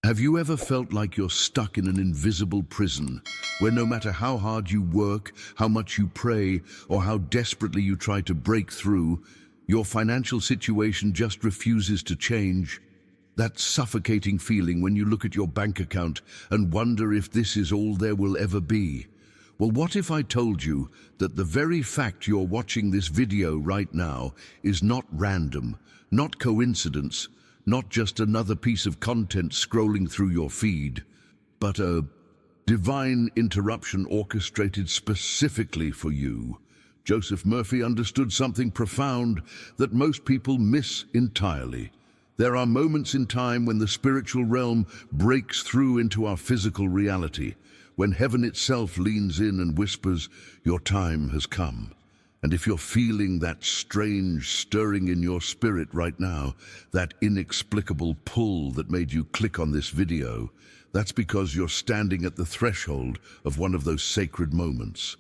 Have you ever felt like you're stuck in an invisible prison, where no matter how hard you work, how much you pray, or how desperately you try to break through, your financial situation just refuses to change? That suffocating feeling when you look at your bank account and wonder if this is all there will ever be. Well, what if I told you that the very fact you're watching this video right now is not random, not coincidence, not just another piece of content scrolling through your feed, but a divine interruption orchestrated specifically for you? Joseph Murphy understood something profound that most people miss entirely. There are moments in time when the spiritual realm breaks through into our physical reality, when heaven itself leans in and whispers, "Your time has come." And if you're feeling that strange stirring in your spirit right now, that inexplicable pull that made you click on this video, that's because you're standing at the threshold of one of those sacred moments.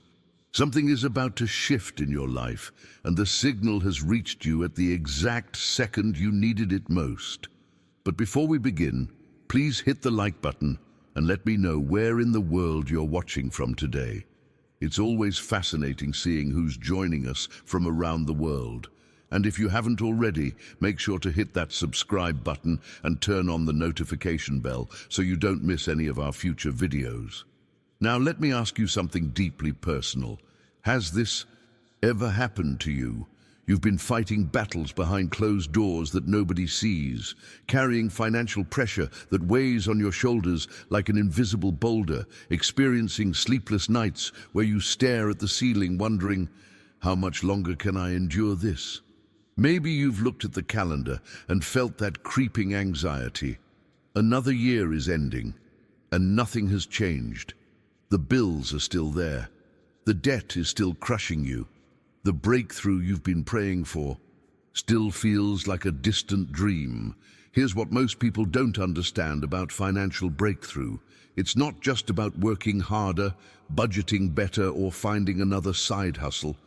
Something is about to shift in your life, and the signal has reached you at the exact second you needed it most. But before we begin, please hit the like button and let me know where in the world you're watching from today. It's always fascinating seeing who's joining us from around the world. And if you haven't already, make sure to hit that subscribe button and turn on the notification bell so you don't miss any of our future videos. Now let me ask you something deeply personal. Has this ever happened to you? You've been fighting battles behind closed doors that nobody sees, carrying financial pressure that weighs on your shoulders like an invisible boulder, experiencing sleepless nights where you stare at the ceiling wondering, how much longer can I endure this? Maybe you've looked at the calendar and felt that creeping anxiety. Another year is ending, and nothing has changed. The bills are still there. The debt is still crushing you. The breakthrough you've been praying for still feels like a distant dream. Here's what most people don't understand about financial breakthrough. It's not just about working harder, budgeting better, or finding another side hustle.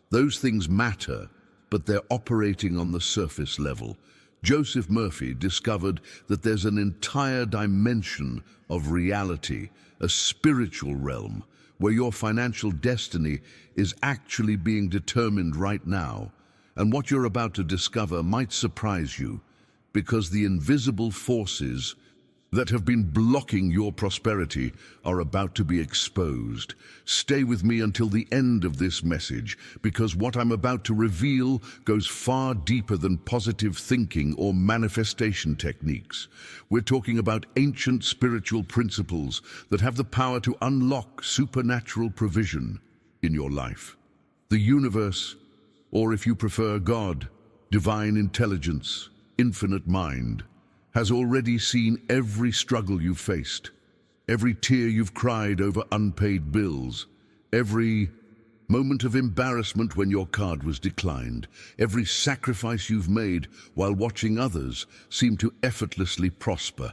Those things matter, but they're operating on the surface level. Joseph Murphy discovered that there's an entire dimension of reality, a spiritual realm, where your financial destiny is actually being determined right now. And what you're about to discover might surprise you, because the invisible forces that have been blocking your prosperity are about to be exposed. Stay with me until the end of this message, because what I'm about to reveal goes far deeper than positive thinking or manifestation techniques. We're talking about ancient spiritual principles that have the power to unlock supernatural provision in your life. The universe, or if you prefer God, divine intelligence, infinite mind, has already seen every struggle you've faced, every tear you've cried over unpaid bills, every moment of embarrassment when your card was declined, every sacrifice you've made while watching others seem to effortlessly prosper.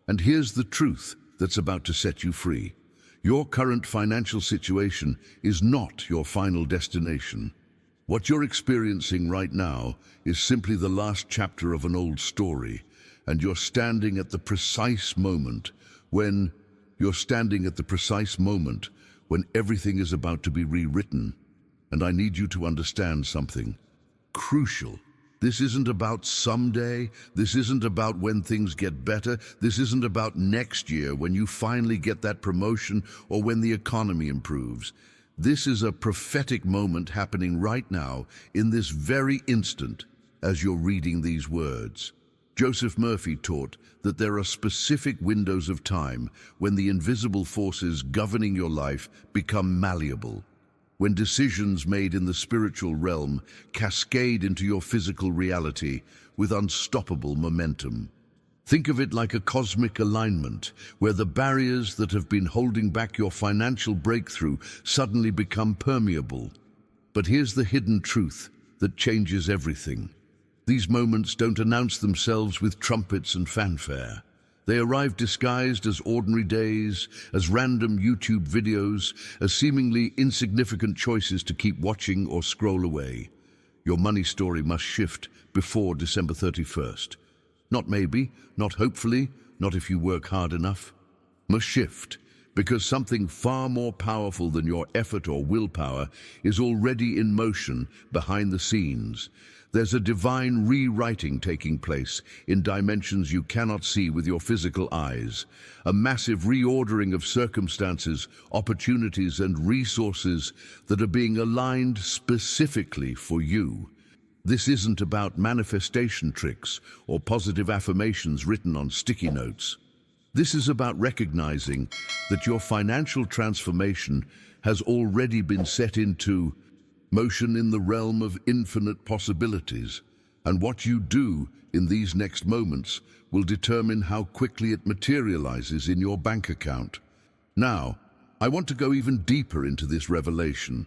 And here's the truth that's about to set you free. Your current financial situation is not your final destination. What you're experiencing right now is simply the last chapter of an old story. And you're standing at the precise moment when everything is about to be rewritten. And I need you to understand something crucial. This isn't about someday. This isn't about when things get better. This isn't about next year when you finally get that promotion or when the economy improves. This is a prophetic moment happening right now in this very instant as you're reading these words. Joseph Murphy taught that there are specific windows of time when the invisible forces governing your life become malleable, when decisions made in the spiritual realm cascade into your physical reality with unstoppable momentum. Think of it like a cosmic alignment, where the barriers that have been holding back your financial breakthrough suddenly become permeable. But here's the hidden truth that changes everything. These moments don't announce themselves with trumpets and fanfare. They arrive disguised as ordinary days, as random YouTube videos, as seemingly insignificant choices to keep watching or scroll away. Your money story must shift before December 31st. Not maybe, not hopefully, not if you work hard enough, must shift, because something far more powerful than your effort or willpower is already in motion behind the scenes. There's a divine rewriting taking place in dimensions you cannot see with your physical eyes, a massive reordering of circumstances, opportunities, and resources that are being aligned specifically for you. This isn't about manifestation tricks or positive affirmations written on sticky notes. This is about recognizing that your financial transformation has already been set into motion in the realm of infinite possibilities, and what you do in these next moments will determine how quickly it materializes in your bank account. Now, I want to go even deeper into this revelation,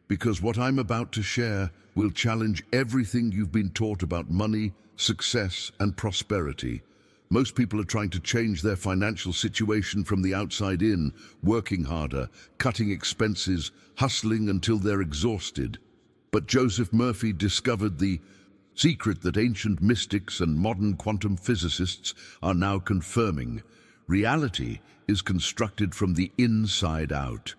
because what I'm about to share will challenge everything you've been taught about money, success, and prosperity. Most people are trying to change their financial situation from the outside in, working harder, cutting expenses, hustling until they're exhausted. But Joseph Murphy discovered the secret that ancient mystics and modern quantum physicists are now confirming. Reality is constructed from the inside out.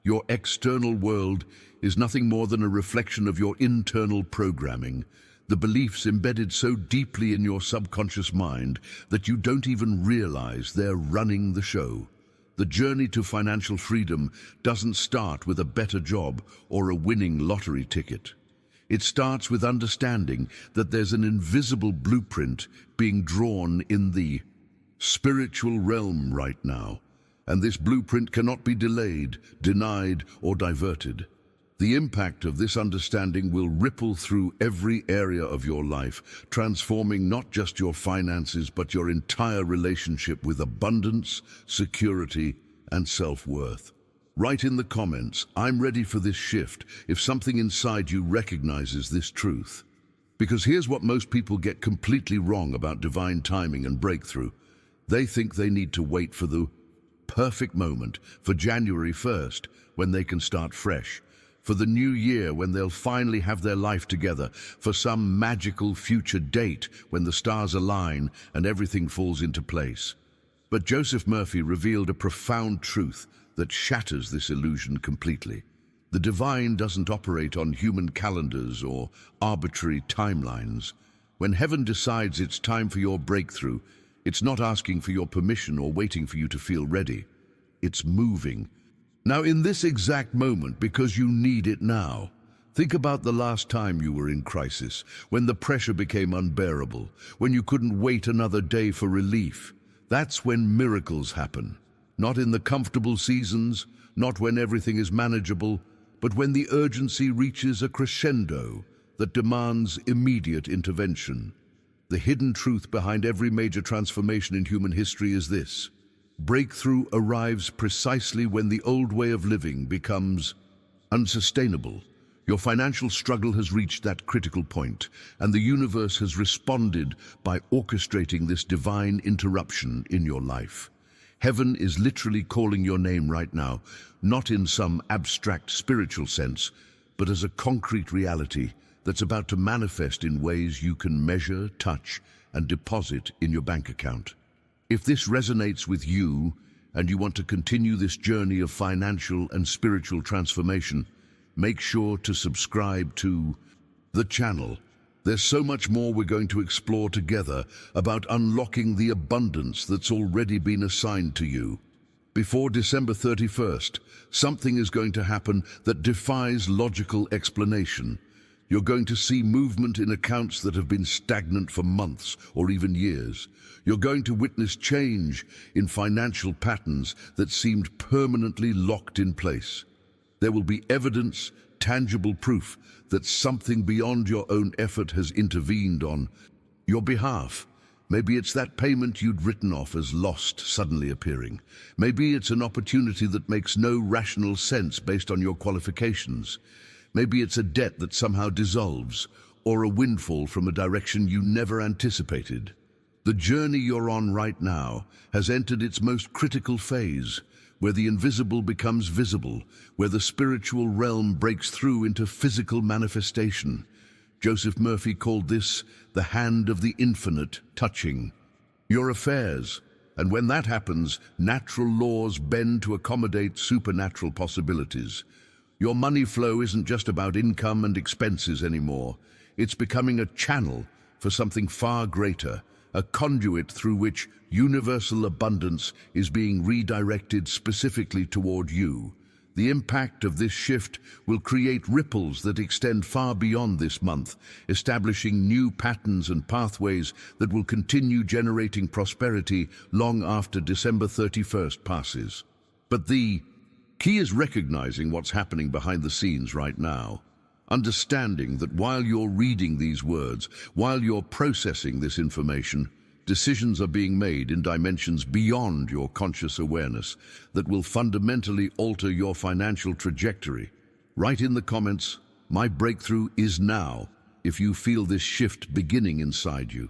Your external world is nothing more than a reflection of your internal programming, the beliefs embedded so deeply in your subconscious mind that you don't even realize they're running the show. The journey to financial freedom doesn't start with a better job or a winning lottery ticket. It starts with understanding that there's an invisible blueprint being drawn in the spiritual realm right now, and this blueprint cannot be delayed, denied, or diverted. The impact of this understanding will ripple through every area of your life, transforming not just your finances, but your entire relationship with abundance, security, and self-worth. Write in the comments, "I'm ready for this shift," if something inside you recognizes this truth. Because here's what most people get completely wrong about divine timing and breakthrough. They think they need to wait for the perfect moment, for January 1st, when they can start fresh, for the new year when they'll finally have their life together, for some magical future date when the stars align and everything falls into place. But Joseph Murphy revealed a profound truth that shatters this illusion completely. The divine doesn't operate on human calendars or arbitrary timelines. When heaven decides it's time for your breakthrough, it's not asking for your permission or waiting for you to feel ready. It's moving. Now, in this exact moment, because you need it now. Think about the last time you were in crisis, when the pressure became unbearable, when you couldn't wait another day for relief. That's when miracles happen. Not in the comfortable seasons, not when everything is manageable, but when the urgency reaches a crescendo that demands immediate intervention. The hidden truth behind every major transformation in human history is this: breakthrough arrives precisely when the old way of living becomes unsustainable. Your financial struggle has reached that critical point, and the universe has responded by orchestrating this divine interruption in your life. Heaven is literally calling your name right now, not in some abstract spiritual sense, but as a concrete reality that's about to manifest in ways you can measure, touch, and deposit in your bank account. If this resonates with you, and you want to continue this journey of financial and spiritual transformation, make sure to subscribe to the channel. There's so much more we're going to explore together about unlocking the abundance that's already been assigned to you. Before December 31st, something is going to happen that defies logical explanation. You're going to see movement in accounts that have been stagnant for months or even years. You're going to witness change in financial patterns that seemed permanently locked in place. There will be evidence, tangible proof, that something beyond your own effort has intervened on your behalf. Maybe it's that payment you'd written off as lost suddenly appearing. Maybe it's an opportunity that makes no rational sense based on your qualifications. Maybe it's a debt that somehow dissolves, or a windfall from a direction you never anticipated. The journey you're on right now has entered its most critical phase, where the invisible becomes visible, where the spiritual realm breaks through into physical manifestation. Joseph Murphy called this the hand of the infinite touching your affairs, And when that happens, natural laws bend to accommodate supernatural possibilities. Your money flow isn't just about income and expenses anymore. It's becoming a channel for something far greater, a conduit through which universal abundance is being redirected specifically toward you. The impact of this shift will create ripples that extend far beyond this month, establishing new patterns and pathways that will continue generating prosperity long after December 31st passes. But the key is recognizing what's happening behind the scenes right now. Understanding that while you're reading these words, while you're processing this information, decisions are being made in dimensions beyond your conscious awareness that will fundamentally alter your financial trajectory. Write in the comments, "My breakthrough is now," if you feel this shift beginning inside you.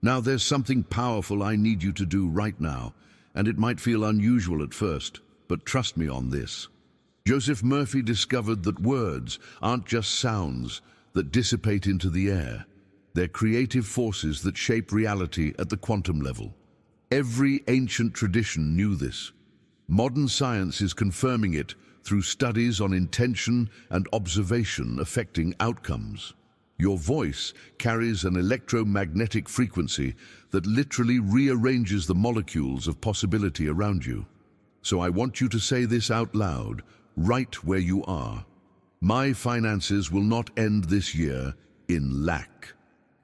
Now there's something powerful I need you to do right now, and it might feel unusual at first, but trust me on this. Joseph Murphy discovered that words aren't just sounds that dissipate into the air. They're creative forces that shape reality at the quantum level. Every ancient tradition knew this. Modern science is confirming it through studies on intention and observation affecting outcomes. Your voice carries an electromagnetic frequency that literally rearranges the molecules of possibility around you. So I want you to say this out loud, right where you are. My finances will not end this year in lack.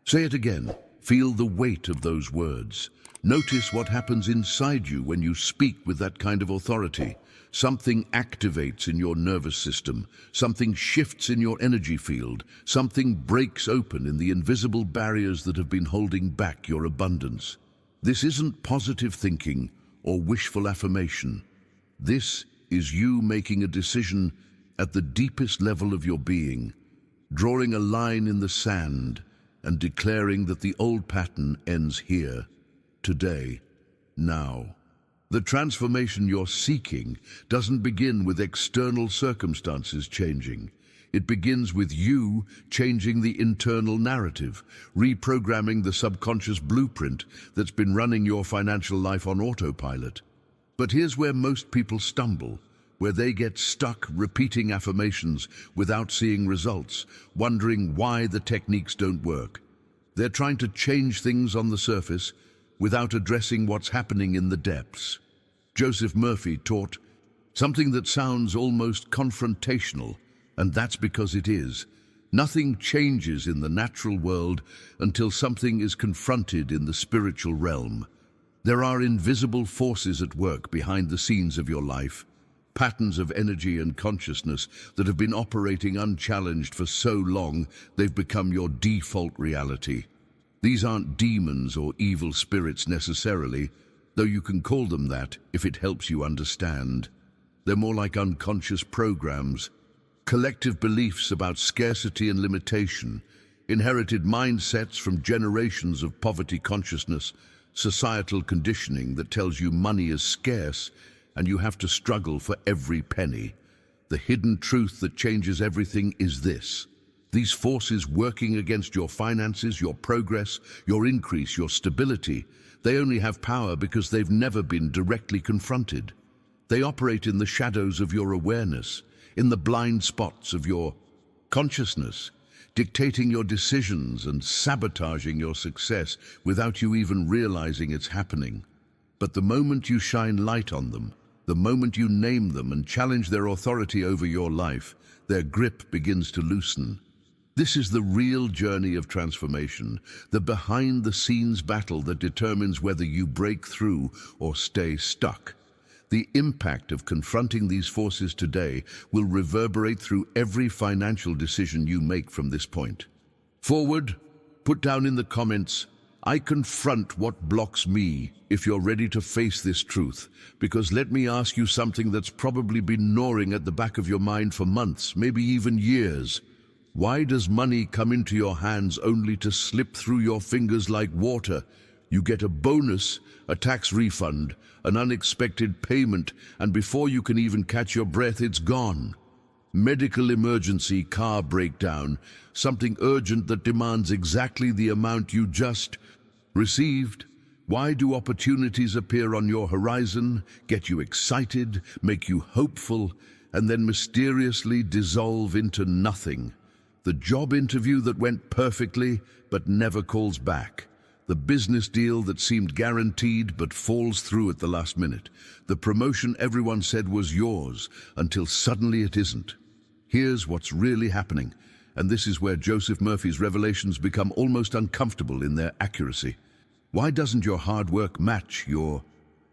Say it again. Feel the weight of those words. Notice what happens inside you when you speak with that kind of authority. Something activates in your nervous system. Something shifts in your energy field. Something breaks open in the invisible barriers that have been holding back your abundance. This isn't positive thinking or wishful affirmation. This is you making a decision at the deepest level of your being, drawing a line in the sand and declaring that the old pattern ends here, today, now. The transformation you're seeking doesn't begin with external circumstances changing. It begins with you changing the internal narrative, reprogramming the subconscious blueprint that's been running your financial life on autopilot. But here's where most people stumble, where they get stuck repeating affirmations without seeing results, wondering why the techniques don't work. They're trying to change things on the surface without addressing what's happening in the depths. Joseph Murphy taught something that sounds almost confrontational, and that's because it is. Nothing changes in the natural world until something is confronted in the spiritual realm. There are invisible forces at work behind the scenes of your life, patterns of energy and consciousness that have been operating unchallenged for so long they've become your default reality. These aren't demons or evil spirits necessarily, though you can call them that if it helps you understand. They're more like unconscious programs, collective beliefs about scarcity and limitation, inherited mindsets from generations of poverty consciousness, societal conditioning that tells you money is scarce and you have to struggle for every penny. The hidden truth that changes everything is this. These forces working against your finances, your progress, your increase, your stability, they only have power because they've never been directly confronted. They operate in the shadows of your awareness, in the blind spots of your consciousness, dictating your decisions and sabotaging your success without you even realizing it's happening. But the moment you shine light on them, the moment you name them and challenge their authority over your life, their grip begins to loosen. This is the real journey of transformation, the behind-the-scenes battle that determines whether you break through or stay stuck. The impact of confronting these forces today will reverberate through every financial decision you make from this point. Forward, put down in the comments, "I confront what blocks me," if you're ready to face this truth, because let me ask you something that's probably been gnawing at the back of your mind for months, maybe even years. Why does money come into your hands only to slip through your fingers like water? You get a bonus, a tax refund, an unexpected payment, and before you can even catch your breath, it's gone. Medical emergency, car breakdown, something urgent that demands exactly the amount you just received. Why do opportunities appear on your horizon, get you excited, make you hopeful, and then mysteriously dissolve into nothing? The job interview that went perfectly but never calls back. The business deal that seemed guaranteed but falls through at the last minute. The promotion everyone said was yours until suddenly it isn't. Here's what's really happening, and this is where Joseph Murphy's revelations become almost uncomfortable in their accuracy. Why doesn't your hard work match your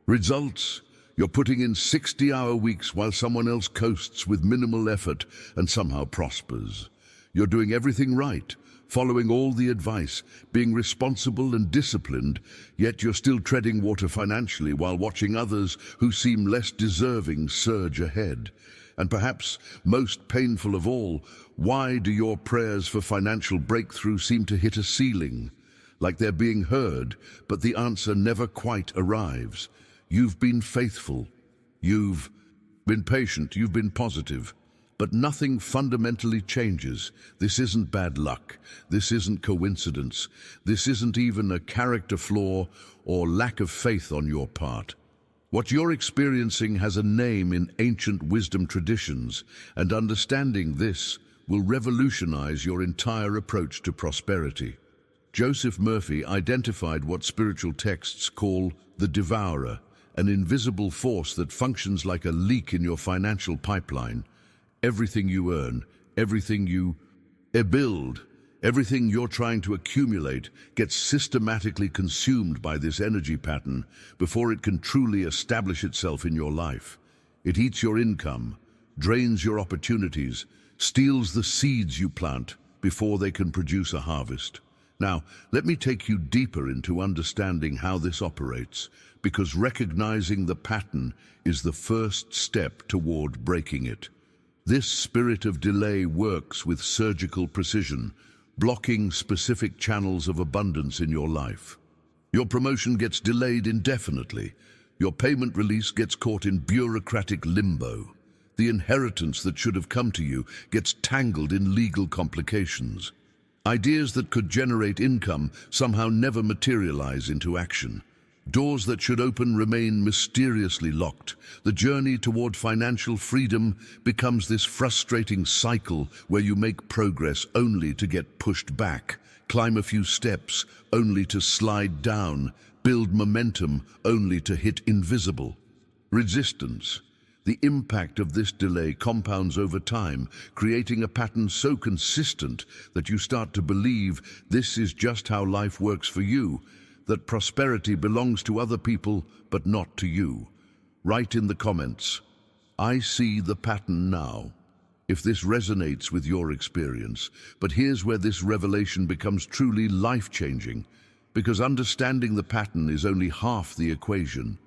results? You're putting in 60-hour weeks while someone else coasts with minimal effort and somehow prospers. You're doing everything right, following all the advice, being responsible and disciplined, yet you're still treading water financially while watching others who seem less deserving surge ahead. And perhaps most painful of all, why do your prayers for financial breakthrough seem to hit a ceiling? Like they're being heard, but the answer never quite arrives. You've been faithful. You've been patient. You've been positive. But nothing fundamentally changes. This isn't bad luck. This isn't coincidence. This isn't even a character flaw or lack of faith on your part. What you're experiencing has a name in ancient wisdom traditions, and understanding this will revolutionize your entire approach to prosperity. Joseph Murphy identified what spiritual texts call the devourer, an invisible force that functions like a leak in your financial pipeline. Everything you earn, everything you build, everything you're trying to accumulate gets systematically consumed by this energy pattern before it can truly establish itself in your life. It eats your income, drains your opportunities, steals the seeds you plant before they can produce a harvest. Now, let me take you deeper into understanding how this operates, because recognizing the pattern is the first step toward breaking it. This spirit of delay works with surgical precision, blocking specific channels of abundance in your life. Your promotion gets delayed indefinitely. Your payment release gets caught in bureaucratic limbo. The inheritance that should have come to you gets tangled in legal complications. Ideas that could generate income somehow never materialize into action. Doors that should open remain mysteriously locked. The journey toward financial freedom becomes this frustrating cycle where you make progress only to get pushed back, climb a few steps only to slide down, build momentum only to hit invisible resistance. The impact of this delay compounds over time, creating a pattern so consistent that you start to believe this is just how life works for you, that prosperity belongs to other people but not to you. Write in the comments, "I see the pattern now," if this resonates with your experience. But here's where this revelation becomes truly life-changing, because understanding the pattern is only half the equation.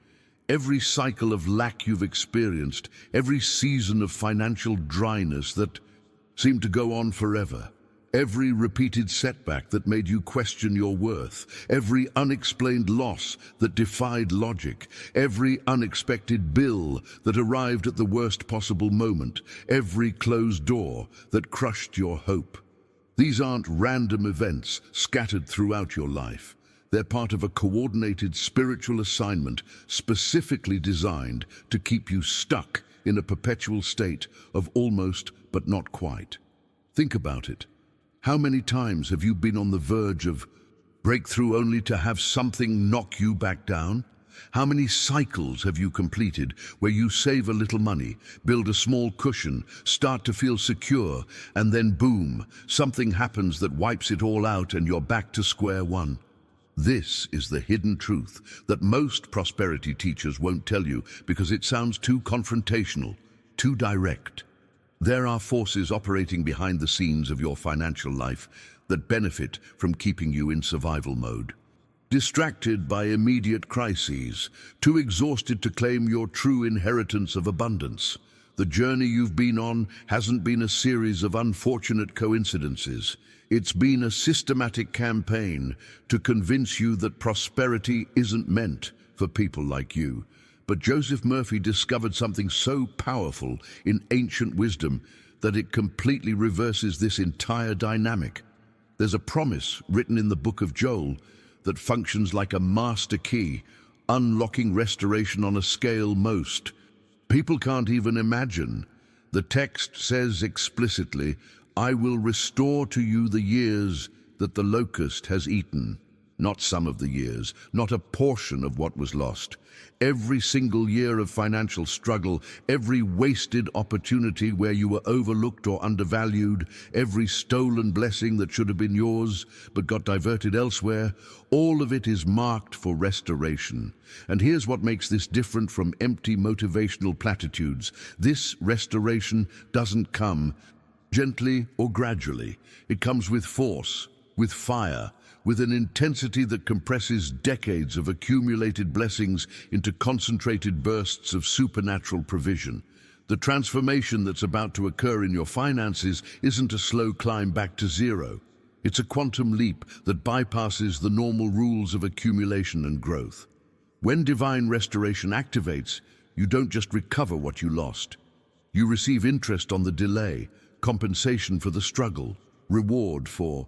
Every cycle of lack you've experienced, every season of financial dryness that seemed to go on forever, every repeated setback that made you question your worth, every unexplained loss that defied logic, every unexpected bill that arrived at the worst possible moment, every closed door that crushed your hope. These aren't random events scattered throughout your life. They're part of a coordinated spiritual assignment specifically designed to keep you stuck in a perpetual state of almost but not quite. Think about it. How many times have you been on the verge of breakthrough only to have something knock you back down? How many cycles have you completed where you save a little money, build a small cushion, start to feel secure, and then boom, something happens that wipes it all out and you're back to square one? This is the hidden truth that most prosperity teachers won't tell you because it sounds too confrontational, too direct. There are forces operating behind the scenes of your financial life that benefit from keeping you in survival mode. Distracted by immediate crises, too exhausted to claim your true inheritance of abundance. The journey you've been on hasn't been a series of unfortunate coincidences. It's been a systematic campaign to convince you that prosperity isn't meant for people like you. But Joseph Murphy discovered something so powerful in ancient wisdom that it completely reverses this entire dynamic. There's a promise written in the book of Joel that functions like a master key, unlocking restoration on a scale most people can't even imagine. The text says explicitly, "I will restore to you the years that the locust has eaten." Not some of the years, not a portion of what was lost. Every single year of financial struggle, every wasted opportunity where you were overlooked or undervalued, every stolen blessing that should have been yours but got diverted elsewhere, all of it is marked for restoration. And here's what makes this different from empty motivational platitudes. This restoration doesn't come gently or gradually. It comes with force, with fire, with an intensity that compresses decades of accumulated blessings into concentrated bursts of supernatural provision. The transformation that's about to occur in your finances isn't a slow climb back to zero. It's a quantum leap that bypasses the normal rules of accumulation and growth. When divine restoration activates, you don't just recover what you lost. You receive interest on the delay, compensation for the struggle, reward for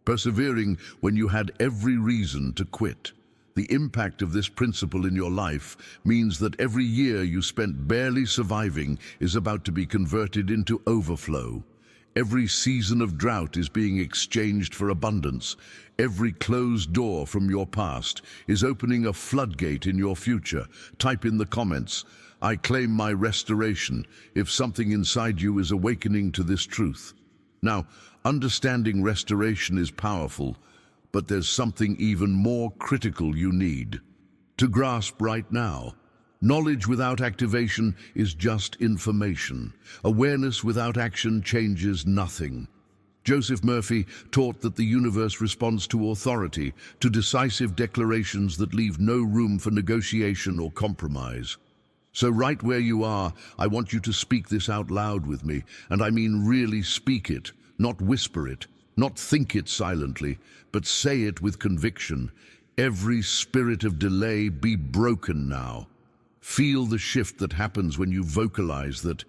persevering when you had every reason to quit. The impact of this principle in your life means that every year you spent barely surviving is about to be converted into overflow. Every season of drought is being exchanged for abundance. Every closed door from your past is opening a floodgate in your future. Type in the comments, "I claim my restoration," if something inside you is awakening to this truth. Now, understanding restoration is powerful, but there's something even more critical you need to grasp right now. Knowledge without activation is just information. Awareness without action changes nothing. Joseph Murphy taught that the universe responds to authority, to decisive declarations that leave no room for negotiation or compromise. So right where you are, I want you to speak this out loud with me, and I mean really speak it, not whisper it, not think it silently, but say it with conviction. Every spirit of delay be broken now. Feel the shift that happens when you vocalize that.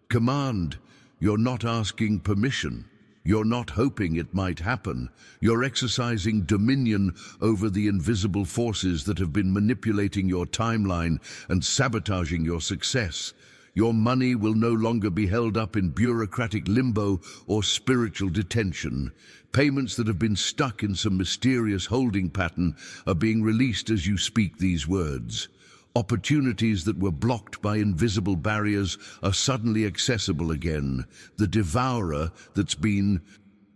Command, you're not asking permission. You're not hoping it might happen. You're exercising dominion over the invisible forces that have been manipulating your timeline and sabotaging your success. Your money will no longer be held up in bureaucratic limbo or spiritual detention. Payments that have been stuck in some mysterious holding pattern are being released as you speak these words. Opportunities that were blocked by invisible barriers are suddenly accessible again. The devourer that's been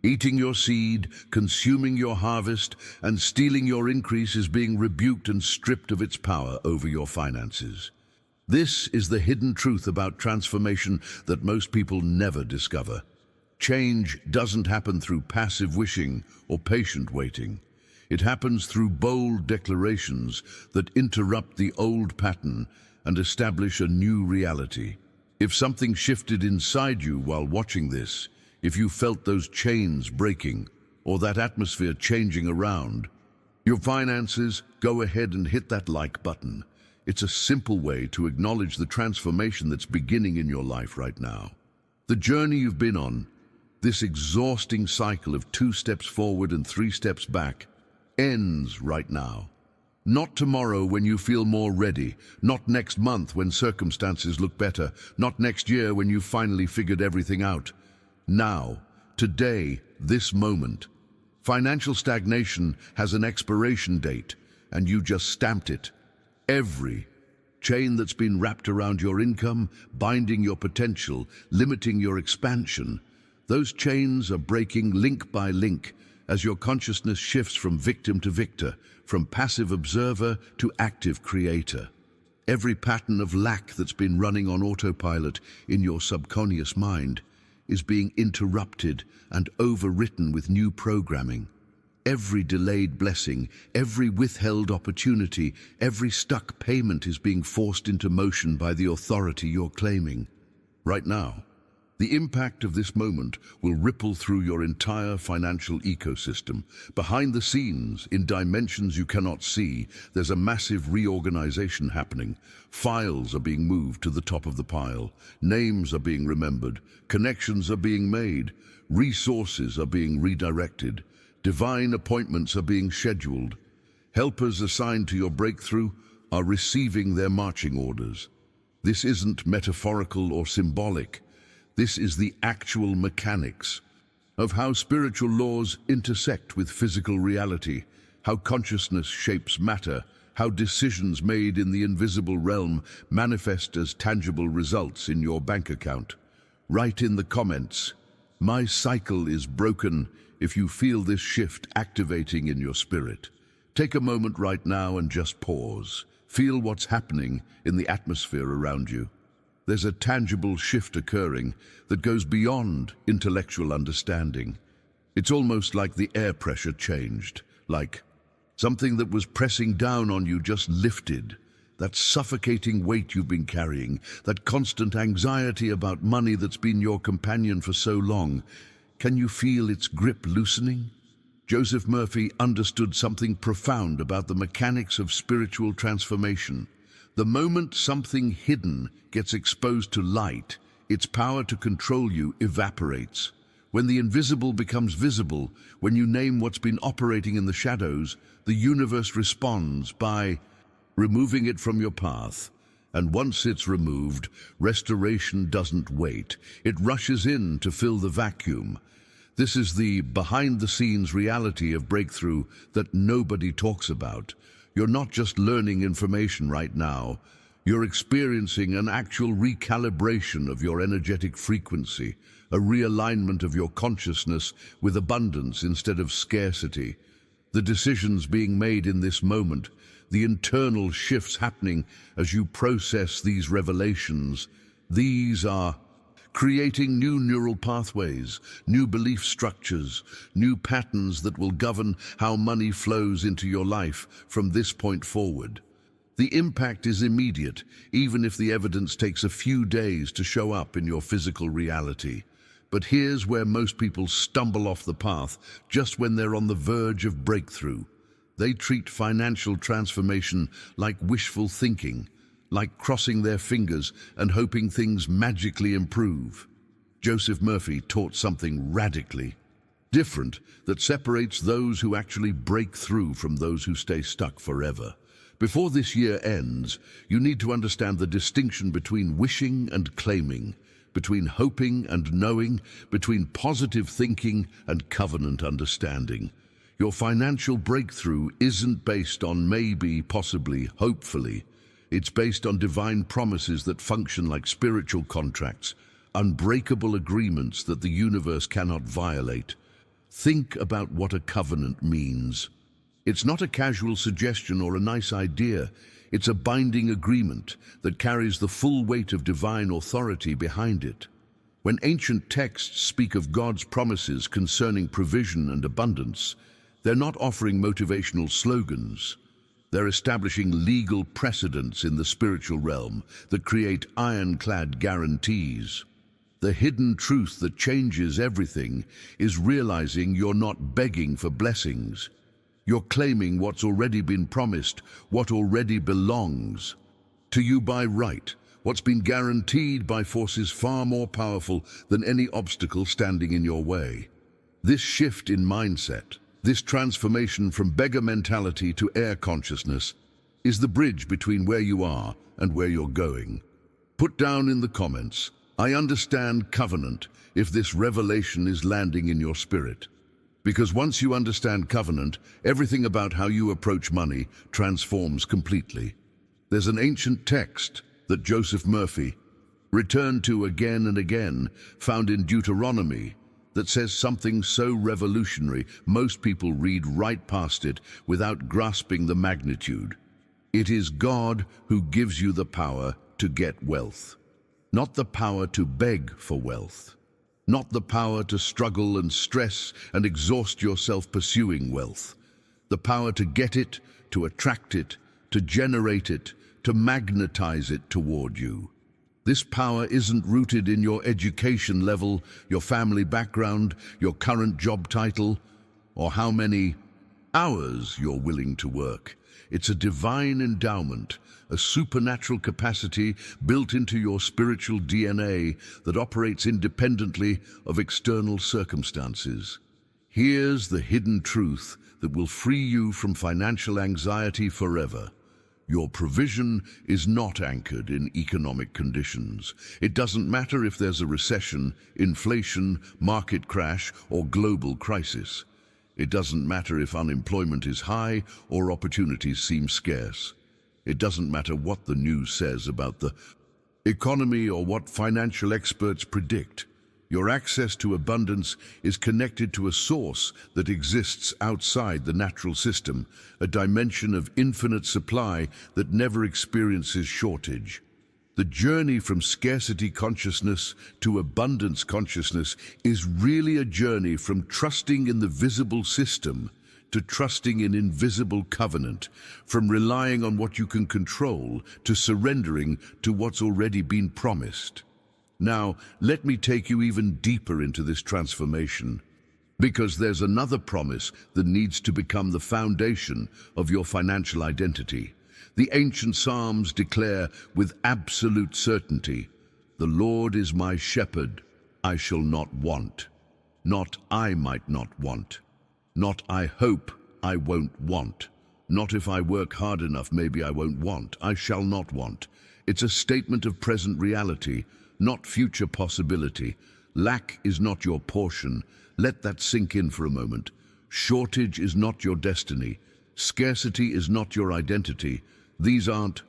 eating your seed, consuming your harvest, and stealing your increase is being rebuked and stripped of its power over your finances. This is the hidden truth about transformation that most people never discover. Change doesn't happen through passive wishing or patient waiting. It happens through bold declarations that interrupt the old pattern and establish a new reality. If something shifted inside you while watching this, if you felt those chains breaking or that atmosphere changing around your finances, go ahead and hit that like button. It's a simple way to acknowledge the transformation that's beginning in your life right now. The journey you've been on, this exhausting cycle of 2 steps forward and 3 steps back, ends right now. Not tomorrow when you feel more ready, not next month when circumstances look better, not next year when you've finally figured everything out. Now, today, this moment. Financial stagnation has an expiration date, and you just stamped it. Every chain that's been wrapped around your income, binding your potential, limiting your expansion, those chains are breaking link by link, as your consciousness shifts from victim to victor, from passive observer to active creator. Every pattern of lack that's been running on autopilot in your subconscious mind is being interrupted and overwritten with new programming. Every delayed blessing, every withheld opportunity, every stuck payment is being forced into motion by the authority you're claiming. Right now, the impact of this moment will ripple through your entire financial ecosystem. Behind the scenes, in dimensions you cannot see, there's a massive reorganization happening. Files are being moved to the top of the pile. Names are being remembered. Connections are being made. Resources are being redirected. Divine appointments are being scheduled. Helpers assigned to your breakthrough are receiving their marching orders. This isn't metaphorical or symbolic. This is the actual mechanics of how spiritual laws intersect with physical reality, how consciousness shapes matter, how decisions made in the invisible realm manifest as tangible results in your bank account. Write in the comments, "My cycle is broken," if you feel this shift activating in your spirit. Take a moment right now and just pause. Feel what's happening in the atmosphere around you. There's a tangible shift occurring that goes beyond intellectual understanding. It's almost like the air pressure changed, like something that was pressing down on you just lifted. That suffocating weight you've been carrying, that constant anxiety about money that's been your companion for so long, can you feel its grip loosening? Joseph Murphy understood something profound about the mechanics of spiritual transformation. The moment something hidden gets exposed to light, its power to control you evaporates. When the invisible becomes visible, when you name what's been operating in the shadows, the universe responds by removing it from your path. And once it's removed, restoration doesn't wait. It rushes in to fill the vacuum. This is the behind-the-scenes reality of breakthrough that nobody talks about. You're not just learning information right now. You're experiencing an actual recalibration of your energetic frequency, a realignment of your consciousness with abundance instead of scarcity. The decisions being made in this moment, the internal shifts happening as you process these revelations, these are creating new neural pathways, new belief structures, new patterns that will govern how money flows into your life from this point forward. The impact is immediate, even if the evidence takes a few days to show up in your physical reality. But here's where most people stumble off the path just when they're on the verge of breakthrough. They treat financial transformation like wishful thinking, like crossing their fingers and hoping things magically improve. Joseph Murphy taught something radically different that separates those who actually break through from those who stay stuck forever. Before this year ends, you need to understand the distinction between wishing and claiming, between hoping and knowing, between positive thinking and covenant understanding. Your financial breakthrough isn't based on maybe, possibly, hopefully. It's based on divine promises that function like spiritual contracts, unbreakable agreements that the universe cannot violate. Think about what a covenant means. It's not a casual suggestion or a nice idea. It's a binding agreement that carries the full weight of divine authority behind it. When ancient texts speak of God's promises concerning provision and abundance, they're not offering motivational slogans. They're establishing legal precedents in the spiritual realm that create ironclad guarantees. The hidden truth that changes everything is realizing you're not begging for blessings. You're claiming what's already been promised, what already belongs to you by right, what's been guaranteed by forces far more powerful than any obstacle standing in your way. This shift in mindset, this transformation from beggar mentality to heir consciousness, is the bridge between where you are and where you're going. Put down in the comments, "I understand covenant," if this revelation is landing in your spirit. Because once you understand covenant, everything about how you approach money transforms completely. There's an ancient text that Joseph Murphy returned to again and again, found in Deuteronomy, that says something so revolutionary most people read right past it without grasping the magnitude. It is God who gives you the power to get wealth, not the power to beg for wealth, not the power to struggle and stress and exhaust yourself pursuing wealth, the power to get it, to attract it, to generate it, to magnetize it toward you. This power isn't rooted in your education level, your family background, your current job title, or how many hours you're willing to work. It's a divine endowment, a supernatural capacity built into your spiritual DNA that operates independently of external circumstances. Here's the hidden truth that will free you from financial anxiety forever. Your provision is not anchored in economic conditions. It doesn't matter if there's a recession, inflation, market crash, or global crisis. It doesn't matter if unemployment is high or opportunities seem scarce. It doesn't matter what the news says about the economy or what financial experts predict. Your access to abundance is connected to a source that exists outside the natural system, a dimension of infinite supply that never experiences shortage. The journey from scarcity consciousness to abundance consciousness is really a journey from trusting in the visible system to trusting in invisible covenant, from relying on what you can control to surrendering to what's already been promised. Now, let me take you even deeper into this transformation, because there's another promise that needs to become the foundation of your financial identity. The ancient Psalms declare with absolute certainty, "The Lord is my shepherd, I shall not want. Not I might not want. Not I hope I won't want. Not if I work hard enough maybe I won't want. I shall not want." It's a statement of present reality, not future possibility. Lack is not your portion. Let that sink in for a moment. Shortage is not your destiny. Scarcity is not your identity. These aren't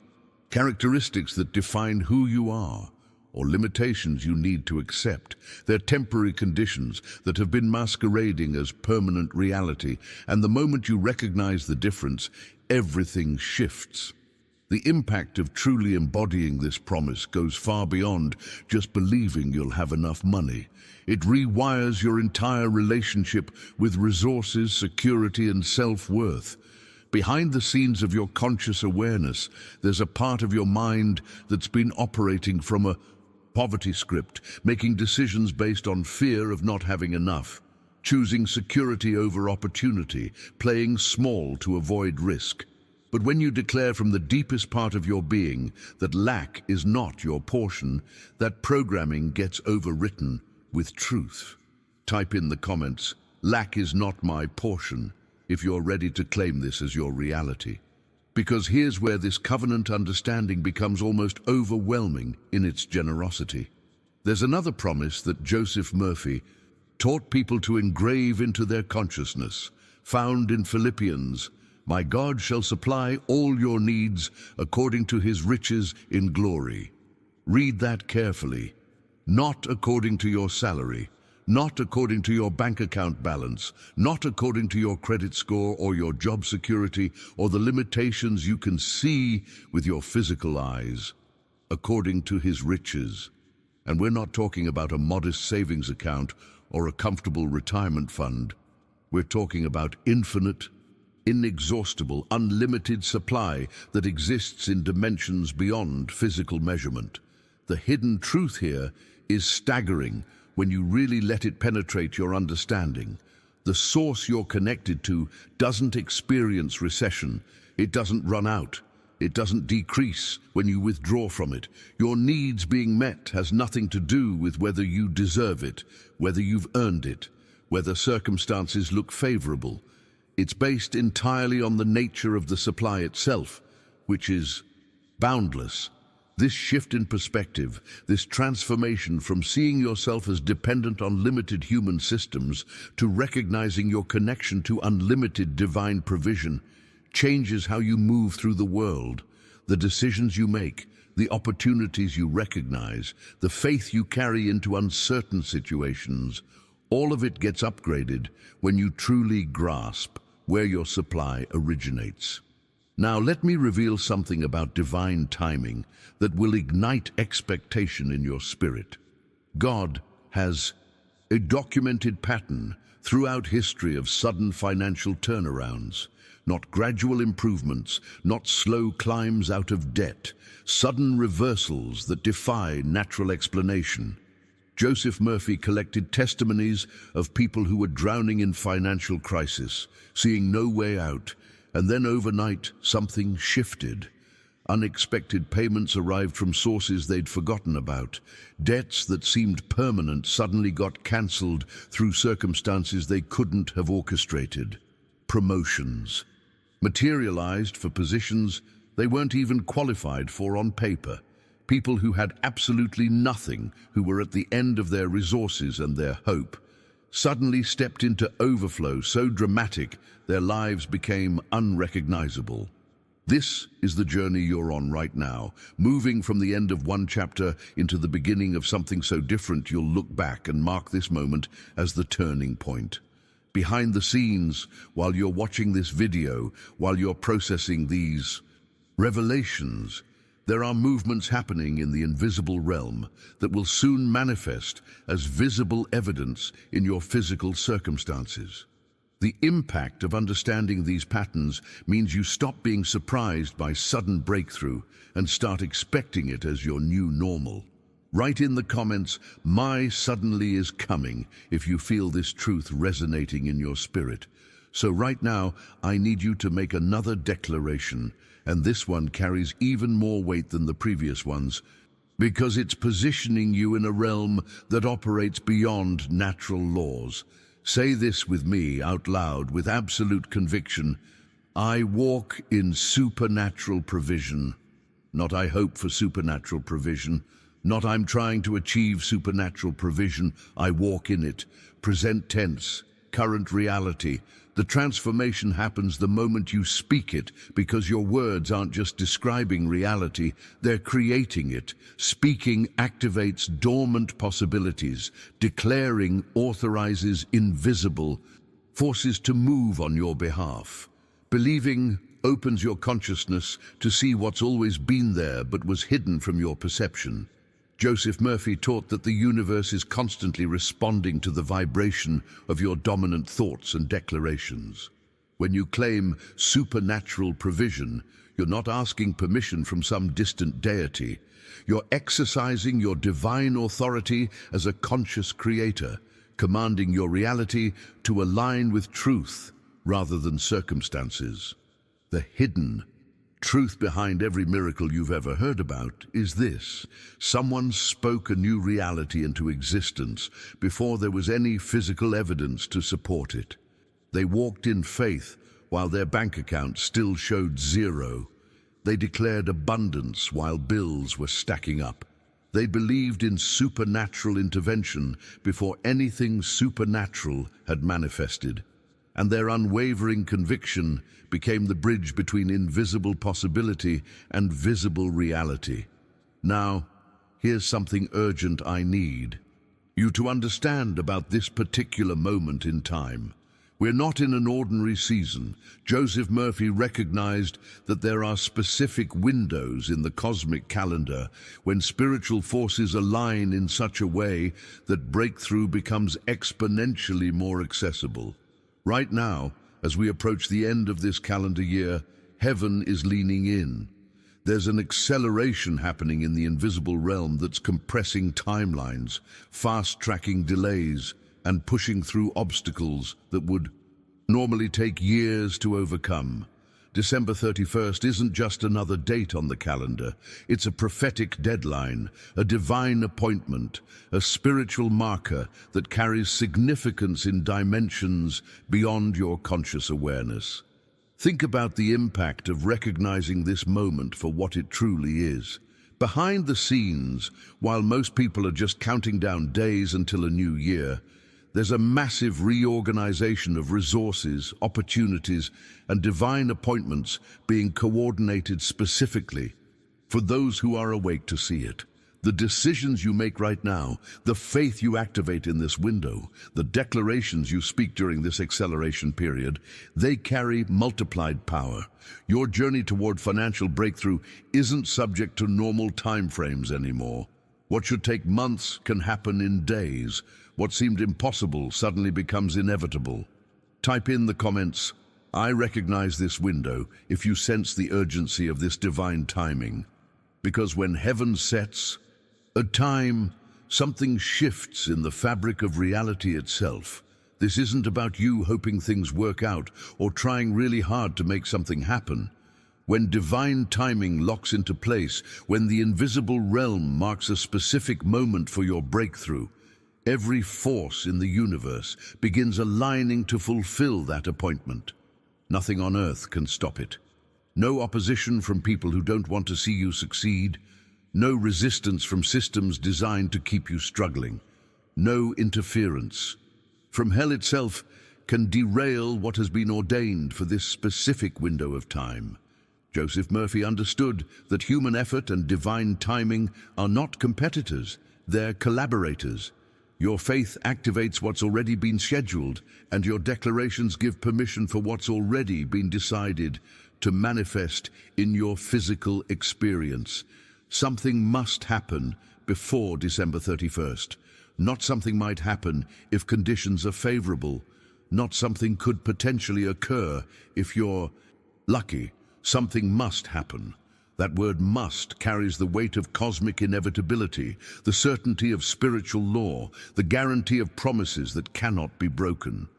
characteristics that define who you are, or limitations you need to accept. They're temporary conditions that have been masquerading as permanent reality, and the moment you recognize the difference, everything shifts. The impact of truly embodying this promise goes far beyond just believing you'll have enough money. It rewires your entire relationship with resources, security, and self-worth. Behind the scenes of your conscious awareness, there's a part of your mind that's been operating from a poverty script, making decisions based on fear of not having enough, choosing security over opportunity, playing small to avoid risk. But when you declare from the deepest part of your being that lack is not your portion, that programming gets overwritten with truth. Type in the comments, "Lack is not my portion," if you're ready to claim this as your reality. Because here's where this covenant understanding becomes almost overwhelming in its generosity. There's another promise that Joseph Murphy taught people to engrave into their consciousness, found in Philippians, "My God shall supply all your needs according to his riches in glory." Read that carefully. Not according to your salary, not according to your bank account balance, not according to your credit score or your job security or the limitations you can see with your physical eyes, according to his riches. And we're not talking about a modest savings account or a comfortable retirement fund. We're talking about infinite, inexhaustible, unlimited supply that exists in dimensions beyond physical measurement. The hidden truth here is staggering when you really let it penetrate your understanding. The source you're connected to doesn't experience recession. It doesn't run out. It doesn't decrease when you withdraw from it. Your needs being met has nothing to do with whether you deserve it, whether you've earned it, whether circumstances look favorable. It's based entirely on the nature of the supply itself, which is boundless. This shift in perspective, this transformation from seeing yourself as dependent on limited human systems to recognizing your connection to unlimited divine provision, changes how you move through the world. The decisions you make, the opportunities you recognize, the faith you carry into uncertain situations, all of it gets upgraded when you truly grasp where your supply originates. Now let me reveal something about divine timing that will ignite expectation in your spirit. God has a documented pattern throughout history of sudden financial turnarounds, not gradual improvements, not slow climbs out of debt, sudden reversals that defy natural explanation. Joseph Murphy collected testimonies of people who were drowning in financial crisis, seeing no way out, and then overnight something shifted. Unexpected payments arrived from sources they'd forgotten about. Debts that seemed permanent suddenly got cancelled through circumstances they couldn't have orchestrated. Promotions materialized for positions they weren't even qualified for on paper. People who had absolutely nothing, who were at the end of their resources and their hope, suddenly stepped into overflow so dramatic their lives became unrecognizable. This is the journey you're on right now, moving from the end of one chapter into the beginning of something so different you'll look back and mark this moment as the turning point. Behind the scenes, while you're watching this video, while you're processing these revelations, there are movements happening in the invisible realm that will soon manifest as visible evidence in your physical circumstances. The impact of understanding these patterns means you stop being surprised by sudden breakthrough and start expecting it as your new normal. Write in the comments, "My suddenly is coming," if you feel this truth resonating in your spirit. So right now, I need you to make another declaration, and this one carries even more weight than the previous ones, because it's positioning you in a realm that operates beyond natural laws. Say this with me out loud with absolute conviction. I walk in supernatural provision. Not I hope for supernatural provision. Not I'm trying to achieve supernatural provision. I walk in it. Present tense, current reality. The transformation happens the moment you speak it, because your words aren't just describing reality, they're creating it. Speaking activates dormant possibilities. Declaring authorizes invisible forces to move on your behalf. Believing opens your consciousness to see what's always been there but was hidden from your perception. Joseph Murphy taught that the universe is constantly responding to the vibration of your dominant thoughts and declarations. When you claim supernatural provision, you're not asking permission from some distant deity. You're exercising your divine authority as a conscious creator, commanding your reality to align with truth rather than circumstances. The hidden truth behind every miracle you've ever heard about is this: someone spoke a new reality into existence before there was any physical evidence to support it. They walked in faith while their bank account still showed zero. They declared abundance while bills were stacking up. They believed in supernatural intervention before anything supernatural had manifested. And their unwavering conviction became the bridge between invisible possibility and visible reality. Now, here's something urgent I need you to understand about this particular moment in time. We're not in an ordinary season. Joseph Murphy recognized that there are specific windows in the cosmic calendar when spiritual forces align in such a way that breakthrough becomes exponentially more accessible. Right now, as we approach the end of this calendar year, heaven is leaning in. There's an acceleration happening in the invisible realm that's compressing timelines, fast-tracking delays, and pushing through obstacles that would normally take years to overcome. December 31st isn't just another date on the calendar. It's a prophetic deadline, a divine appointment, a spiritual marker that carries significance in dimensions beyond your conscious awareness. Think about the impact of recognizing this moment for what it truly is. Behind the scenes, while most people are just counting down days until a new year, there's a massive reorganization of resources, opportunities, and divine appointments being coordinated specifically for those who are awake to see it. The decisions you make right now, the faith you activate in this window, the declarations you speak during this acceleration period, they carry multiplied power. Your journey toward financial breakthrough isn't subject to normal timeframes anymore. What should take months can happen in days. What seemed impossible suddenly becomes inevitable. Type in the comments, "I recognize this window," if you sense the urgency of this divine timing. Because when heaven sets a time, something shifts in the fabric of reality itself. This isn't about you hoping things work out or trying really hard to make something happen. When divine timing locks into place, when the invisible realm marks a specific moment for your breakthrough, every force in the universe begins aligning to fulfill that appointment. Nothing on earth can stop it. No opposition from people who don't want to see you succeed. No resistance from systems designed to keep you struggling. No interference from hell itself can derail what has been ordained for this specific window of time. Joseph Murphy understood that human effort and divine timing are not competitors, they're collaborators. Your faith activates what's already been scheduled, and your declarations give permission for what's already been decided to manifest in your physical experience. Something must happen before December 31st. Not something might happen if conditions are favorable. Not something could potentially occur if you're lucky. Something must happen. That word must carries the weight of cosmic inevitability, the certainty of spiritual law, the guarantee of promises that cannot be broken.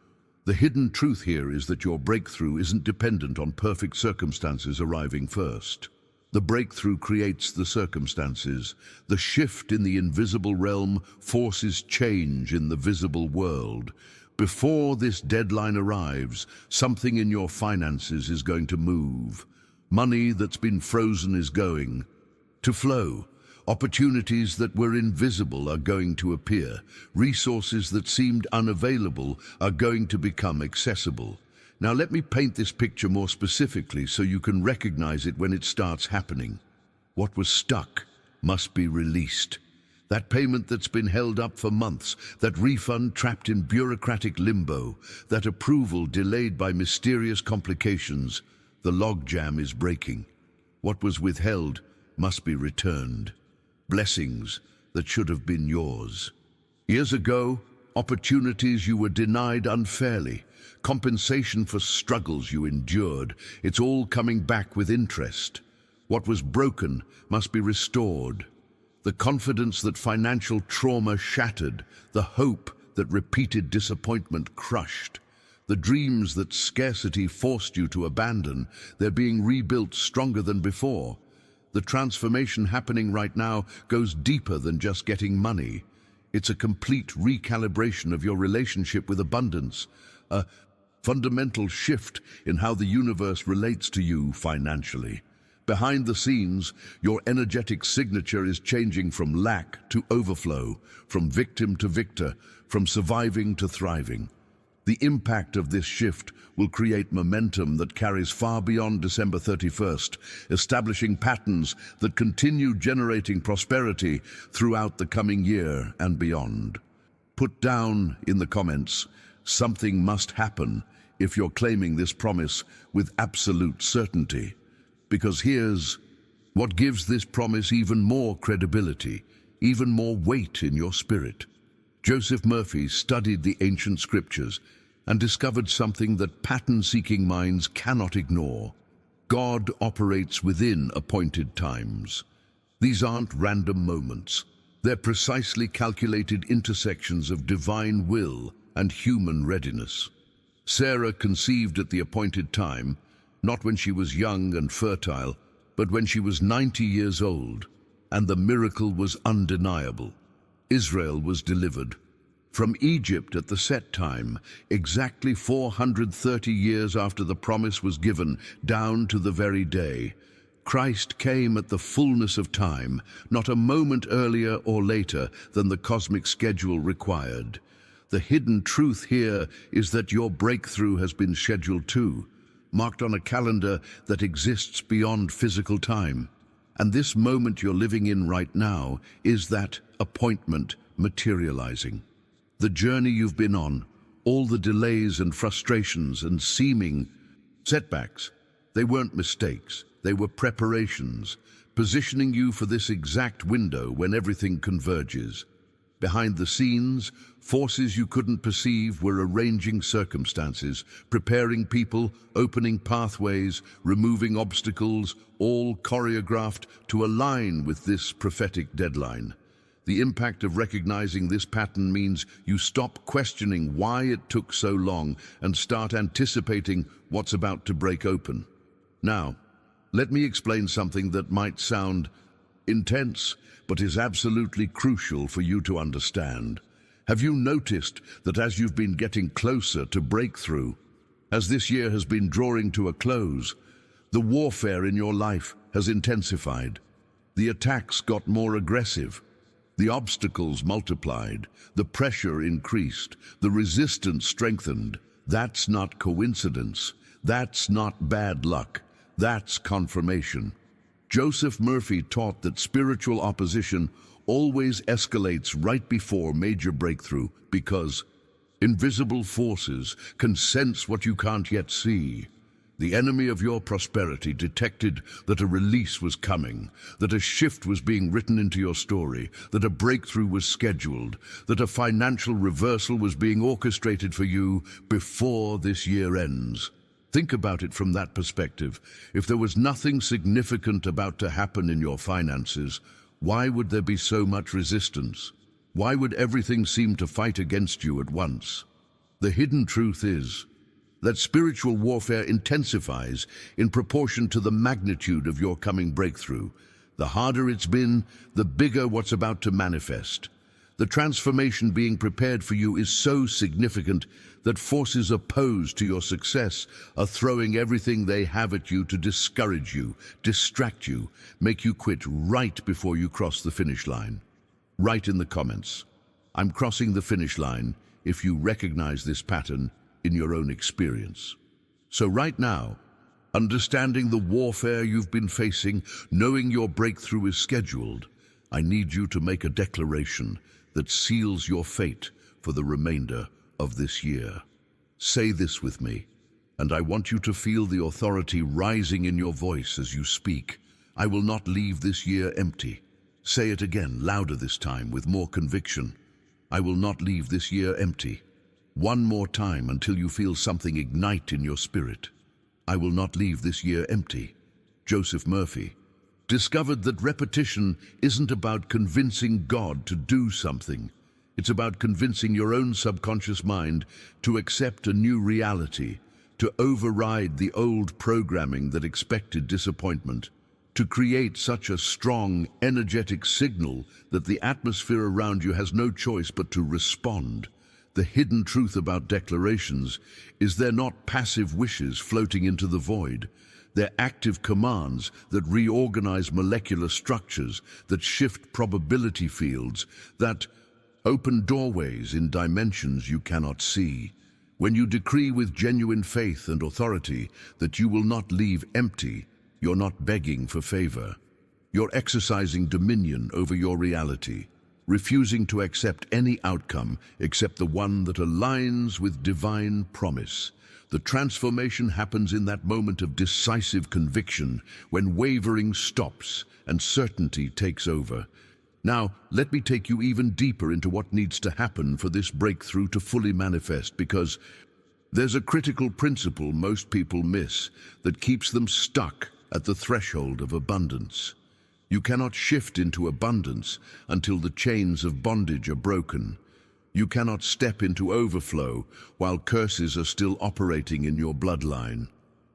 The hidden truth here is that your breakthrough isn't dependent on perfect circumstances arriving first. The breakthrough creates the circumstances. The shift in the invisible realm forces change in the visible world. Before this deadline arrives, something in your finances is going to move. Money that's been frozen is going to flow. Opportunities that were invisible are going to appear. Resources that seemed unavailable are going to become accessible. Now let me paint this picture more specifically so you can recognize it when it starts happening. What was stuck must be released. That payment that's been held up for months, that refund trapped in bureaucratic limbo, that approval delayed by mysterious complications. The logjam is breaking. What was withheld must be returned. Blessings that should have been yours. Years ago, opportunities you were denied unfairly, compensation for struggles you endured, it's all coming back with interest. What was broken must be restored. The confidence that financial trauma shattered, the hope that repeated disappointment crushed. The dreams that scarcity forced you to abandon, they're being rebuilt stronger than before. The transformation happening right now goes deeper than just getting money. It's a complete recalibration of your relationship with abundance, a fundamental shift in how the universe relates to you financially. Behind the scenes, your energetic signature is changing from lack to overflow, from victim to victor, from surviving to thriving. The impact of this shift will create momentum that carries far beyond December 31st, establishing patterns that continue generating prosperity throughout the coming year and beyond. Put down in the comments, something must happen if you're claiming this promise with absolute certainty. Because here's what gives this promise even more credibility, even more weight in your spirit. Joseph Murphy studied the ancient scriptures and discovered something that pattern-seeking minds cannot ignore. God operates within appointed times. These aren't random moments. They're precisely calculated intersections of divine will and human readiness. Sarah conceived at the appointed time, not when she was young and fertile, but when she was 90 years old, and the miracle was undeniable. Israel was delivered from Egypt at the set time, exactly 430 years after the promise was given, down to the very day. Christ came at the fullness of time, not a moment earlier or later than the cosmic schedule required. The hidden truth here is that your breakthrough has been scheduled too, marked on a calendar that exists beyond physical time. And this moment you're living in right now is that appointment materializing. The journey you've been on, all the delays and frustrations and seeming setbacks, they weren't mistakes, they were preparations, positioning you for this exact window when everything converges. Behind the scenes, forces you couldn't perceive were arranging circumstances, preparing people, opening pathways, removing obstacles, all choreographed to align with this prophetic deadline. The impact of recognizing this pattern means you stop questioning why it took so long and start anticipating what's about to break open. Now, let me explain something that might sound intense, but is absolutely crucial for you to understand. Have you noticed that as you've been getting closer to breakthrough, as this year has been drawing to a close, the warfare in your life has intensified? The attacks got more aggressive. The obstacles multiplied. The pressure increased. The resistance strengthened. That's not coincidence. That's not bad luck. That's confirmation. Joseph Murphy taught that spiritual opposition always escalates right before major breakthrough because invisible forces can sense what you can't yet see. The enemy of your prosperity detected that a release was coming, that a shift was being written into your story, that a breakthrough was scheduled, that a financial reversal was being orchestrated for you before this year ends. Think about it from that perspective. If there was nothing significant about to happen in your finances, why would there be so much resistance? Why would everything seem to fight against you at once? The hidden truth is that spiritual warfare intensifies in proportion to the magnitude of your coming breakthrough. The harder it's been, the bigger what's about to manifest. The transformation being prepared for you is so significant that forces opposed to your success are throwing everything they have at you to discourage you, distract you, make you quit right before you cross the finish line. Write in the comments, "I'm crossing the finish line," if you recognize this pattern in your own experience. So right now, understanding the warfare you've been facing, knowing your breakthrough is scheduled, I need you to make a declaration that seals your fate for the remainder of this year. Say this with me, and I want you to feel the authority rising in your voice as you speak. I will not leave this year empty. Say it again, louder this time, with more conviction. I will not leave this year empty. One more time until you feel something ignite in your spirit. I will not leave this year empty. Joseph Murphy discovered that repetition isn't about convincing God to do something. It's about convincing your own subconscious mind to accept a new reality, to override the old programming that expected disappointment, to create such a strong, energetic signal that the atmosphere around you has no choice but to respond. The hidden truth about declarations is they're not passive wishes floating into the void. They're active commands that reorganize molecular structures, that shift probability fields, that open doorways in dimensions you cannot see. When you decree with genuine faith and authority that you will not leave empty, you're not begging for favor. You're exercising dominion over your reality, refusing to accept any outcome except the one that aligns with divine promise. The transformation happens in that moment of decisive conviction, when wavering stops and certainty takes over. Now, let me take you even deeper into what needs to happen for this breakthrough to fully manifest, because there's a critical principle most people miss that keeps them stuck at the threshold of abundance. You cannot shift into abundance until the chains of bondage are broken. You cannot step into overflow while curses are still operating in your bloodline.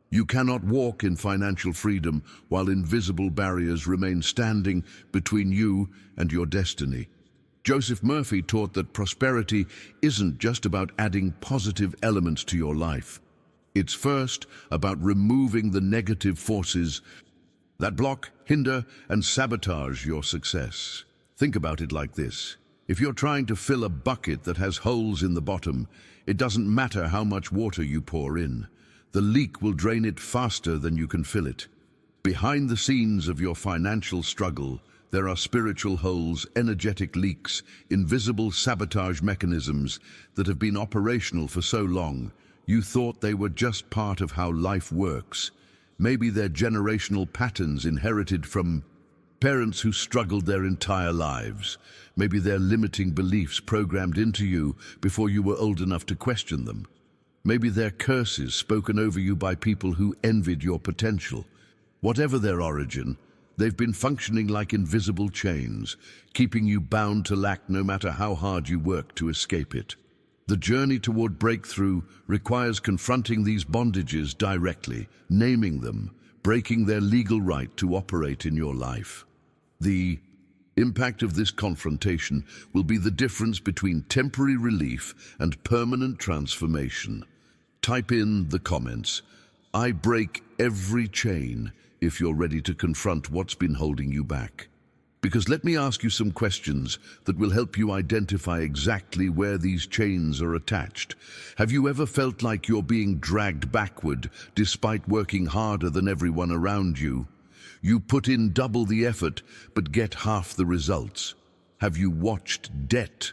You cannot walk in financial freedom while invisible barriers remain standing between you and your destiny. Joseph Murphy taught that prosperity isn't just about adding positive elements to your life. It's first about removing the negative forces that block, hinder, and sabotage your success. Think about it like this. If you're trying to fill a bucket that has holes in the bottom, it doesn't matter how much water you pour in. The leak will drain it faster than you can fill it. Behind the scenes of your financial struggle, there are spiritual holes, energetic leaks, invisible sabotage mechanisms that have been operational for so long, you thought they were just part of how life works. Maybe they're generational patterns inherited from parents who struggled their entire lives. Maybe they're limiting beliefs programmed into you before you were old enough to question them. Maybe they're curses spoken over you by people who envied your potential. Whatever their origin, they've been functioning like invisible chains, keeping you bound to lack no matter how hard you work to escape it. The journey toward breakthrough requires confronting these bondages directly, naming them, breaking their legal right to operate in your life. The impact of this confrontation will be the difference between temporary relief and permanent transformation. Type in the comments, "I break every chain," if you're ready to confront what's been holding you back. Because let me ask you some questions that will help you identify exactly where these chains are attached. Have you ever felt like you're being dragged backward despite working harder than everyone around you? You put in double the effort but get half the results. Have you watched debt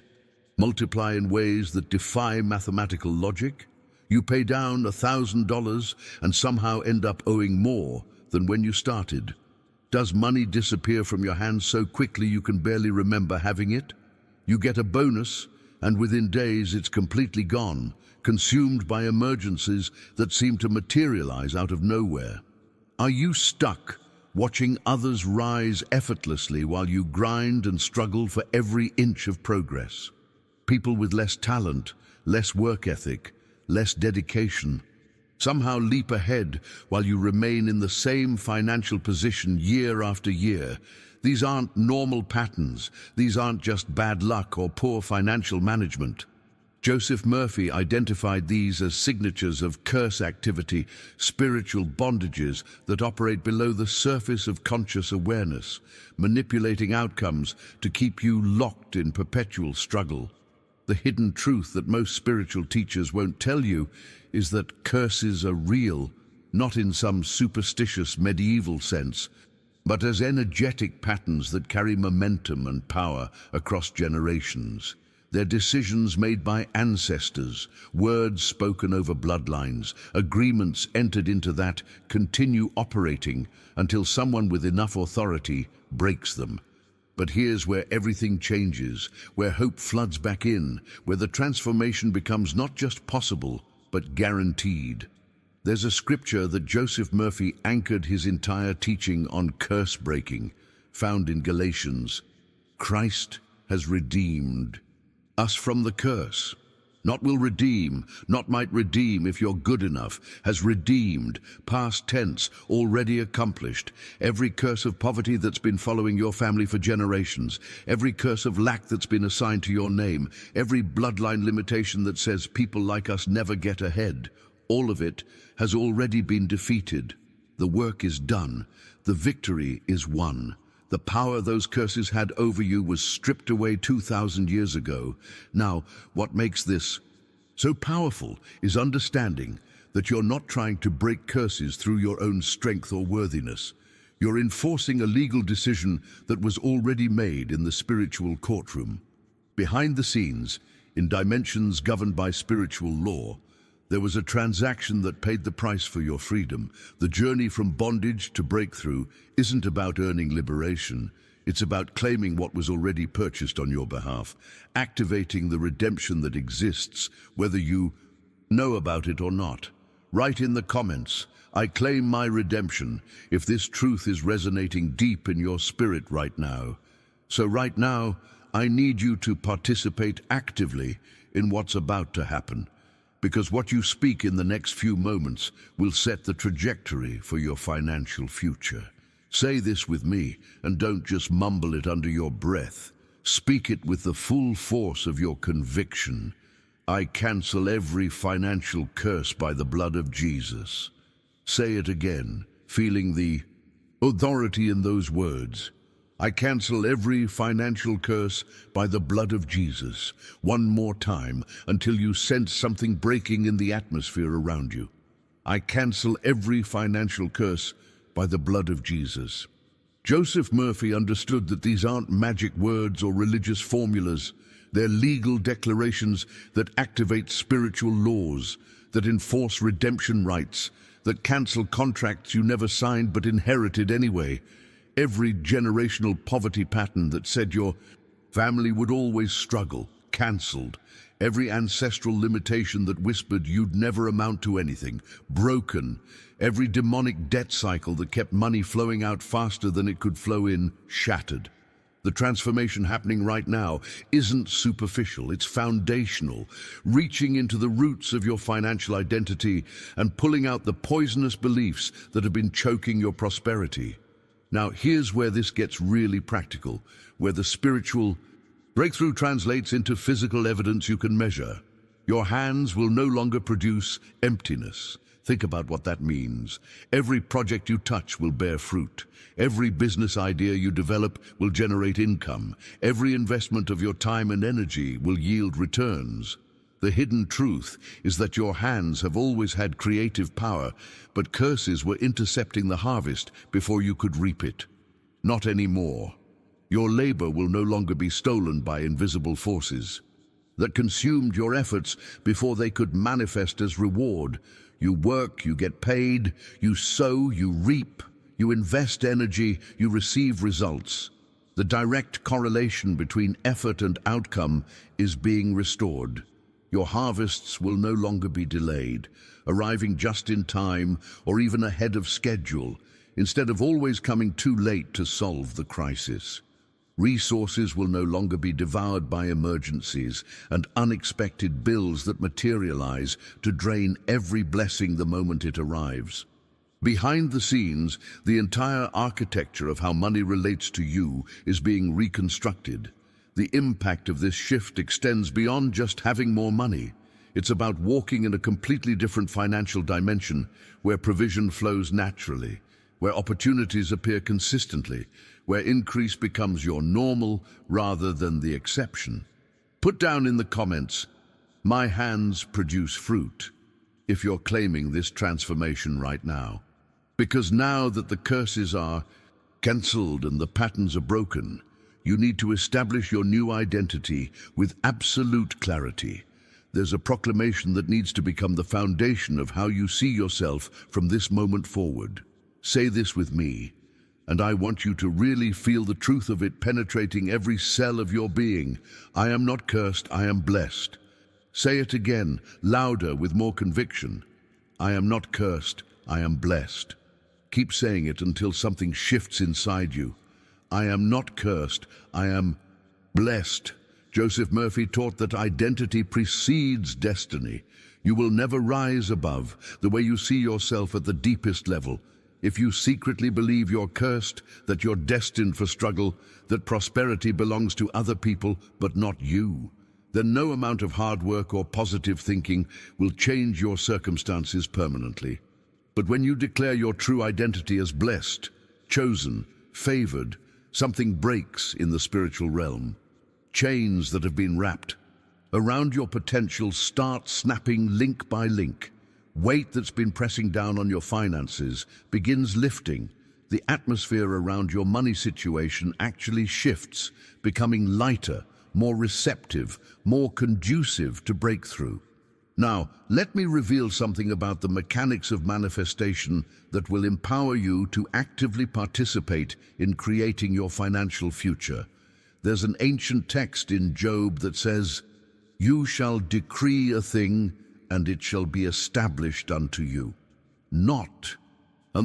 multiply in ways that defy mathematical logic? You pay down $1,000 and somehow end up owing more than when you started. Does money disappear from your hands so quickly you can barely remember having it? You get a bonus, and within days it's completely gone, consumed by emergencies that seem to materialize out of nowhere. Are you stuck, watching others rise effortlessly while you grind and struggle for every inch of progress? People with less talent, less work ethic, less dedication, somehow leap ahead while you remain in the same financial position year after year. These aren't normal patterns. These aren't just bad luck or poor financial management. Joseph Murphy identified these as signatures of curse activity, spiritual bondages that operate below the surface of conscious awareness, manipulating outcomes to keep you locked in perpetual struggle. The hidden truth that most spiritual teachers won't tell you is that curses are real, not in some superstitious medieval sense, but as energetic patterns that carry momentum and power across generations. They're decisions made by ancestors, words spoken over bloodlines, agreements entered into that continue operating until someone with enough authority breaks them. But here's where everything changes, where hope floods back in, where the transformation becomes not just possible, but guaranteed. There's a scripture that Joseph Murphy anchored his entire teaching on curse breaking, found in Galatians. Christ has redeemed us from the curse. Not will redeem, not might redeem if you're good enough, has redeemed, past tense, already accomplished. Every curse of poverty that's been following your family for generations, every curse of lack that's been assigned to your name, every bloodline limitation that says people like us never get ahead, all of it has already been defeated. The work is done. The victory is won. The power those curses had over you was stripped away 2,000 years ago. Now, what makes this so powerful is understanding that you're not trying to break curses through your own strength or worthiness. You're enforcing a legal decision that was already made in the spiritual courtroom. Behind the scenes, in dimensions governed by spiritual law, there was a transaction that paid the price for your freedom. The journey from bondage to breakthrough isn't about earning liberation. It's about claiming what was already purchased on your behalf, activating the redemption that exists, whether you know about it or not. Write in the comments, "I claim my redemption," if this truth is resonating deep in your spirit right now. So right now, I need you to participate actively in what's about to happen, because what you speak in the next few moments will set the trajectory for your financial future. Say this with me, and don't just mumble it under your breath. Speak it with the full force of your conviction. I cancel every financial curse by the blood of Jesus. Say it again, feeling the authority in those words. I cancel every financial curse by the blood of Jesus. One more time, until you sense something breaking in the atmosphere around you. I cancel every financial curse by the blood of Jesus. Joseph Murphy understood that these aren't magic words or religious formulas. They're legal declarations that activate spiritual laws, that enforce redemption rights, that cancel contracts you never signed but inherited anyway. Every generational poverty pattern that said your family would always struggle, cancelled. Every ancestral limitation that whispered you'd never amount to anything, broken. Every demonic debt cycle that kept money flowing out faster than it could flow in, shattered. The transformation happening right now isn't superficial, it's foundational, reaching into the roots of your financial identity and pulling out the poisonous beliefs that have been choking your prosperity. Now, here's where this gets really practical, where the spiritual breakthrough translates into physical evidence you can measure. Your hands will no longer produce emptiness. Think about what that means. Every project you touch will bear fruit. Every business idea you develop will generate income. Every investment of your time and energy will yield returns. The hidden truth is that your hands have always had creative power, but curses were intercepting the harvest before you could reap it. Not anymore. Your labor will no longer be stolen by invisible forces that consumed your efforts before they could manifest as reward. You work, you get paid, you sow, you reap, you invest energy, you receive results. The direct correlation between effort and outcome is being restored. Your harvests will no longer be delayed, arriving just in time or even ahead of schedule, instead of always coming too late to solve the crisis. Resources will no longer be devoured by emergencies and unexpected bills that materialize to drain every blessing the moment it arrives. Behind the scenes, the entire architecture of how money relates to you is being reconstructed. The impact of this shift extends beyond just having more money. It's about walking in a completely different financial dimension where provision flows naturally, where opportunities appear consistently, where increase becomes your normal rather than the exception. Put down in the comments, "My hands produce fruit," if you're claiming this transformation right now. Because now that the curses are cancelled and the patterns are broken, you need to establish your new identity with absolute clarity. There's a proclamation that needs to become the foundation of how you see yourself from this moment forward. Say this with me, and I want you to really feel the truth of it penetrating every cell of your being. I am not cursed, I am blessed. Say it again, louder, with more conviction. I am not cursed, I am blessed. Keep saying it until something shifts inside you. I am not cursed, I am blessed. Joseph Murphy taught that identity precedes destiny. You will never rise above the way you see yourself at the deepest level. If you secretly believe you're cursed, that you're destined for struggle, that prosperity belongs to other people but not you, then no amount of hard work or positive thinking will change your circumstances permanently. But when you declare your true identity as blessed, chosen, favored, something breaks in the spiritual realm. Chains that have been wrapped around your potential start snapping link by link. Weight that's been pressing down on your finances begins lifting. The atmosphere around your money situation actually shifts, becoming lighter, more receptive, more conducive to breakthrough. Now, let me reveal something about the mechanics of manifestation that will empower you to actively participate in creating your financial future. There's an ancient text in Job that says, "You shall decree a thing, and it shall be established unto you." Not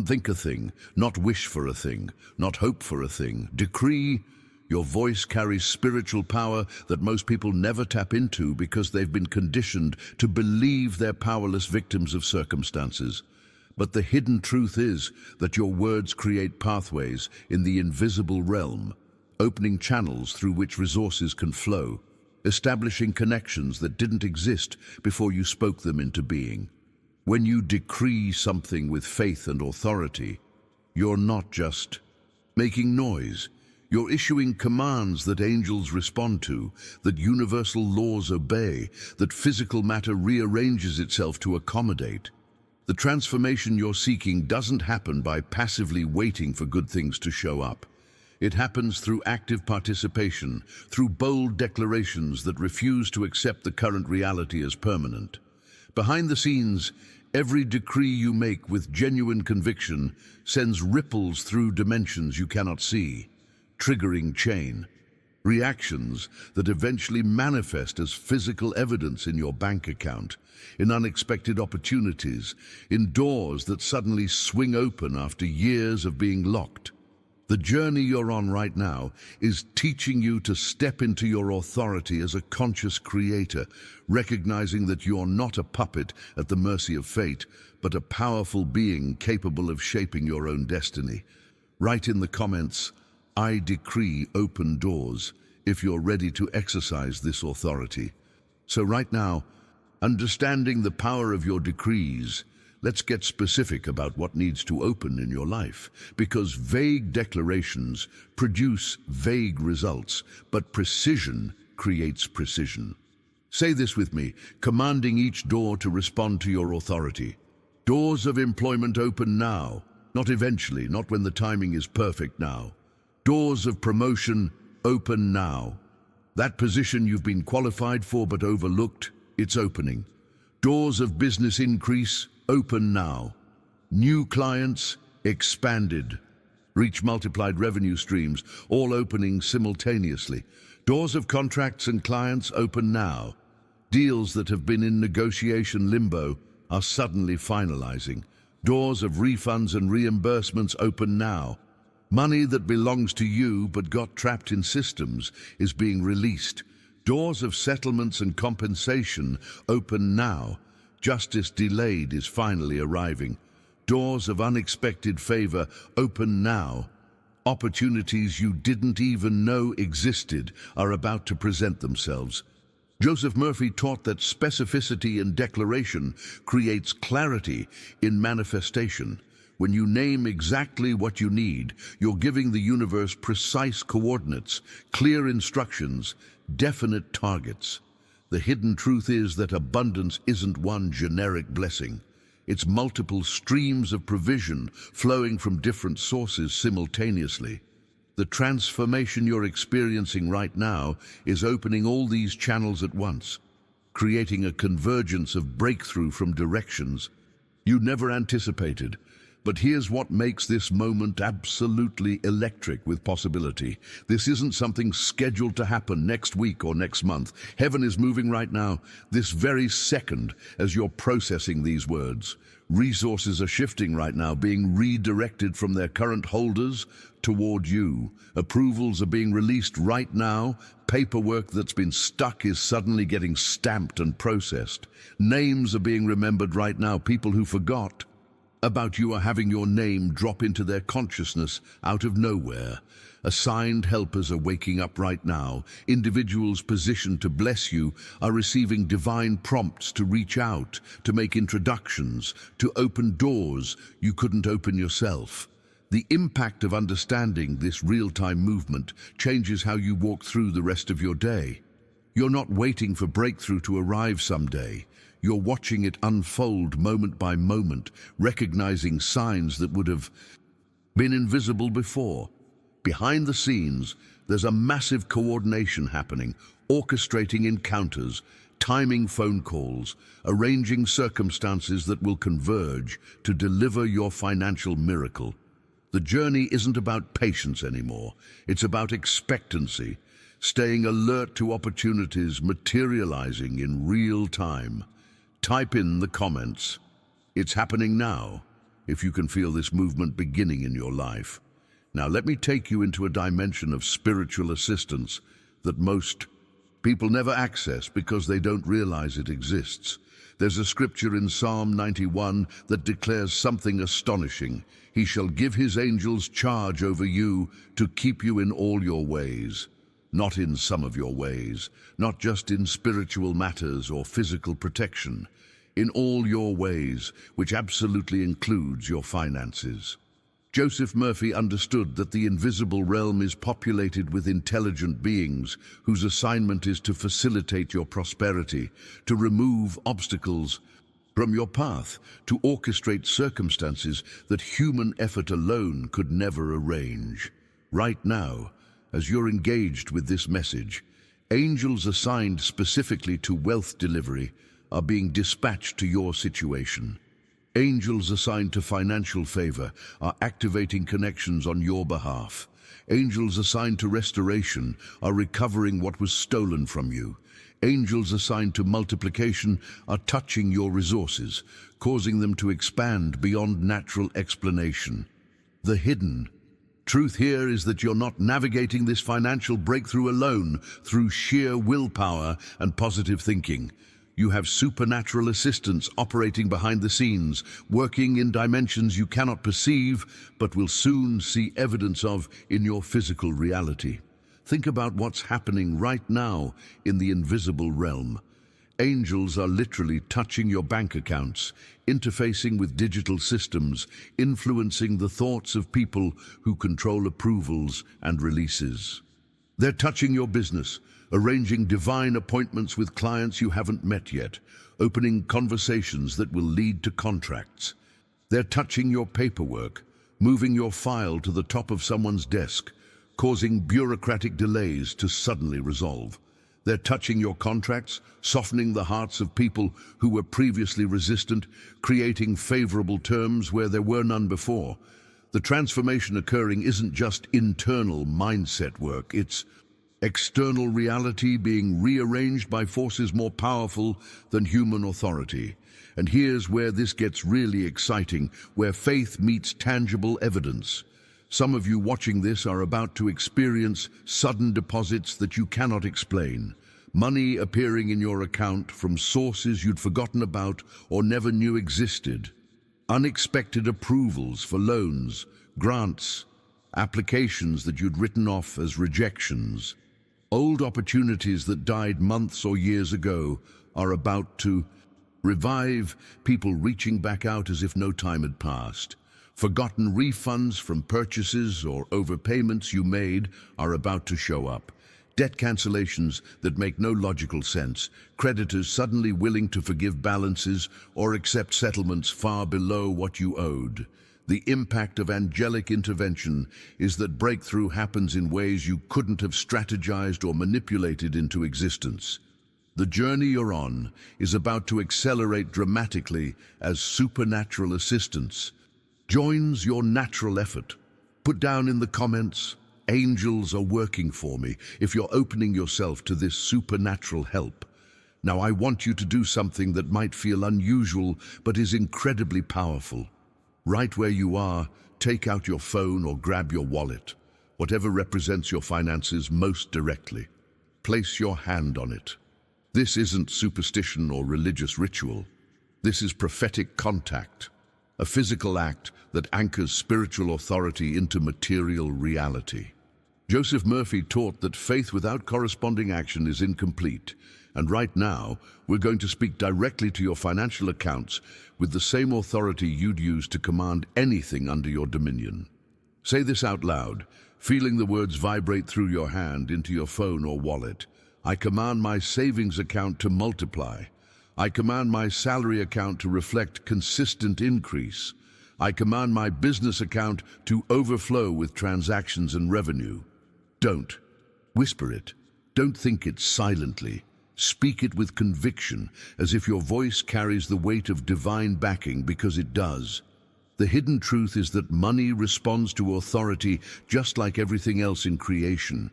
think a thing, not wish for a thing, not hope for a thing. Decree. Your voice carries spiritual power that most people never tap into because they've been conditioned to believe they're powerless victims of circumstances. But the hidden truth is that your words create pathways in the invisible realm, opening channels through which resources can flow, establishing connections that didn't exist before you spoke them into being. When you decree something with faith and authority, you're not just making noise. You're issuing commands that angels respond to, that universal laws obey, that physical matter rearranges itself to accommodate. The transformation you're seeking doesn't happen by passively waiting for good things to show up. It happens through active participation, through bold declarations that refuse to accept the current reality as permanent. Behind the scenes, every decree you make with genuine conviction sends ripples through dimensions you cannot see, triggering chain reactions that eventually manifest as physical evidence in your bank account, in unexpected opportunities, in doors that suddenly swing open after years of being locked. The journey you're on right now is teaching you to step into your authority as a conscious creator, recognizing that you're not a puppet at the mercy of fate, but a powerful being capable of shaping your own destiny. Write in the comments, "I decree open doors," if you're ready to exercise this authority. So right now, understanding the power of your decrees, let's get specific about what needs to open in your life, because vague declarations produce vague results, but precision creates precision. Say this with me, commanding each door to respond to your authority. Doors of employment open now, not eventually, not when the timing is perfect now. Doors of promotion open now. That position you've been qualified for but overlooked, it's opening. Doors of business increase open now. New clients expanded. Reach multiplied revenue streams, all opening simultaneously. Doors of contracts and clients open now. Deals that have been in negotiation limbo are suddenly finalizing. Doors of refunds and reimbursements open now. Money that belongs to you but got trapped in systems is being released. Doors of settlements and compensation open now. Justice delayed is finally arriving. Doors of unexpected favor open now. Opportunities you didn't even know existed are about to present themselves. Joseph Murphy taught that specificity in declaration creates clarity in manifestation. When you name exactly what you need, you're giving the universe precise coordinates, clear instructions, definite targets. The hidden truth is that abundance isn't one generic blessing. It's multiple streams of provision flowing from different sources simultaneously. The transformation you're experiencing right now is opening all these channels at once, creating a convergence of breakthrough from directions you never anticipated. But here's what makes this moment absolutely electric with possibility. This isn't something scheduled to happen next week or next month. Heaven is moving right now, this very second, as you're processing these words. Resources are shifting right now, being redirected from their current holders toward you. Approvals are being released right now. Paperwork that's been stuck is suddenly getting stamped and processed. Names are being remembered right now. People who forgot about you are having your name drop into their consciousness out of nowhere. Assigned helpers are waking up right now. Individuals positioned to bless you are receiving divine prompts to reach out, to make introductions, to open doors you couldn't open yourself. The impact of understanding this real-time movement changes how you walk through the rest of your day. You're not waiting for breakthrough to arrive someday. You're watching it unfold moment by moment, recognizing signs that would have been invisible before. Behind the scenes, there's a massive coordination happening, orchestrating encounters, timing phone calls, arranging circumstances that will converge to deliver your financial miracle. The journey isn't about patience anymore. It's about expectancy, staying alert to opportunities materializing in real time. Type in the comments, "It's happening now," if you can feel this movement beginning in your life. Now let me take you into a dimension of spiritual assistance that most people never access because they don't realize it exists. There's a scripture in Psalm 91 that declares something astonishing. He shall give his angels charge over you to keep you in all your ways. Not in some of your ways, not just in spiritual matters or physical protection. In all your ways, which absolutely includes your finances. Joseph Murphy understood that the invisible realm is populated with intelligent beings whose assignment is to facilitate your prosperity, to remove obstacles from your path, to orchestrate circumstances that human effort alone could never arrange. Right now, as you're engaged with this message, angels assigned specifically to wealth delivery are being dispatched to your situation. Angels assigned to financial favor are activating connections on your behalf. Angels assigned to restoration are recovering what was stolen from you. Angels assigned to multiplication are touching your resources, causing them to expand beyond natural explanation. The hidden Truth here is that you're not navigating this financial breakthrough alone through sheer willpower and positive thinking. You have supernatural assistance operating behind the scenes, working in dimensions you cannot perceive, but will soon see evidence of in your physical reality. Think about what's happening right now in the invisible realm. Angels are literally touching your bank accounts, interfacing with digital systems, influencing the thoughts of people who control approvals and releases. They're touching your business, arranging divine appointments with clients you haven't met yet, opening conversations that will lead to contracts. They're touching your paperwork, moving your file to the top of someone's desk, causing bureaucratic delays to suddenly resolve. They're touching your contracts, softening the hearts of people who were previously resistant, creating favorable terms where there were none before. The transformation occurring isn't just internal mindset work, it's external reality being rearranged by forces more powerful than human authority. And here's where this gets really exciting, where faith meets tangible evidence. Some of you watching this are about to experience sudden deposits that you cannot explain. Money appearing in your account from sources you'd forgotten about or never knew existed. Unexpected approvals for loans, grants, applications that you'd written off as rejections. Old opportunities that died months or years ago are about to revive, people reaching back out as if no time had passed. Forgotten refunds from purchases or overpayments you made are about to show up. Debt cancellations that make no logical sense. Creditors suddenly willing to forgive balances or accept settlements far below what you owed. The impact of angelic intervention is that breakthrough happens in ways you couldn't have strategized or manipulated into existence. The journey you're on is about to accelerate dramatically as supernatural assistance joins your natural effort. Put down in the comments, "Angels are working for me," if you're opening yourself to this supernatural help. Now I want you to do something that might feel unusual but is incredibly powerful. Right where you are, take out your phone or grab your wallet, whatever represents your finances most directly. Place your hand on it. This isn't superstition or religious ritual. This is prophetic contact. A physical act that anchors spiritual authority into material reality. Joseph Murphy taught that faith without corresponding action is incomplete, and right now we're going to speak directly to your financial accounts with the same authority you'd use to command anything under your dominion. Say this out loud, feeling the words vibrate through your hand into your phone or wallet. I command my savings account to multiply. I command my salary account to reflect consistent increase. I command my business account to overflow with transactions and revenue. Don't whisper it. Don't think it silently. Speak it with conviction, as if your voice carries the weight of divine backing, because it does. The hidden truth is that money responds to authority just like everything else in creation.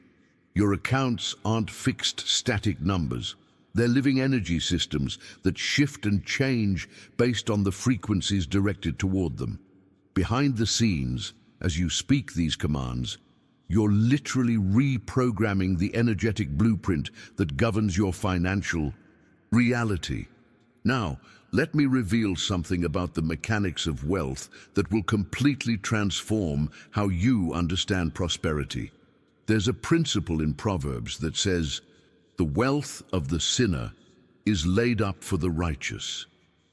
Your accounts aren't fixed, static numbers. They're living energy systems that shift and change based on the frequencies directed toward them. Behind the scenes, as you speak these commands, you're literally reprogramming the energetic blueprint that governs your financial reality. Now, let me reveal something about the mechanics of wealth that will completely transform how you understand prosperity. There's a principle in Proverbs that says, "The wealth of the sinner is laid up for the righteous."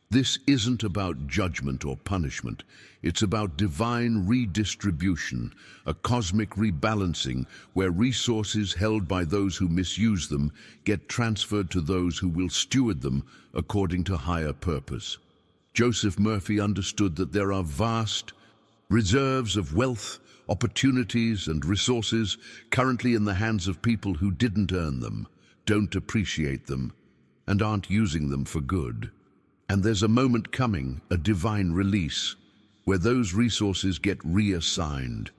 This isn't about judgment or punishment. It's about divine redistribution, a cosmic rebalancing where resources held by those who misuse them get transferred to those who will steward them according to higher purpose. Joseph Murphy understood that there are vast reserves of wealth, opportunities, and resources currently in the hands of people who didn't earn them, don't appreciate them, and aren't using them for good. And there's a moment coming, a divine release, where those resources get reassigned.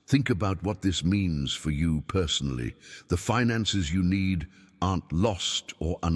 Think about what this means for you personally. The finances you need aren't lost or unavailable.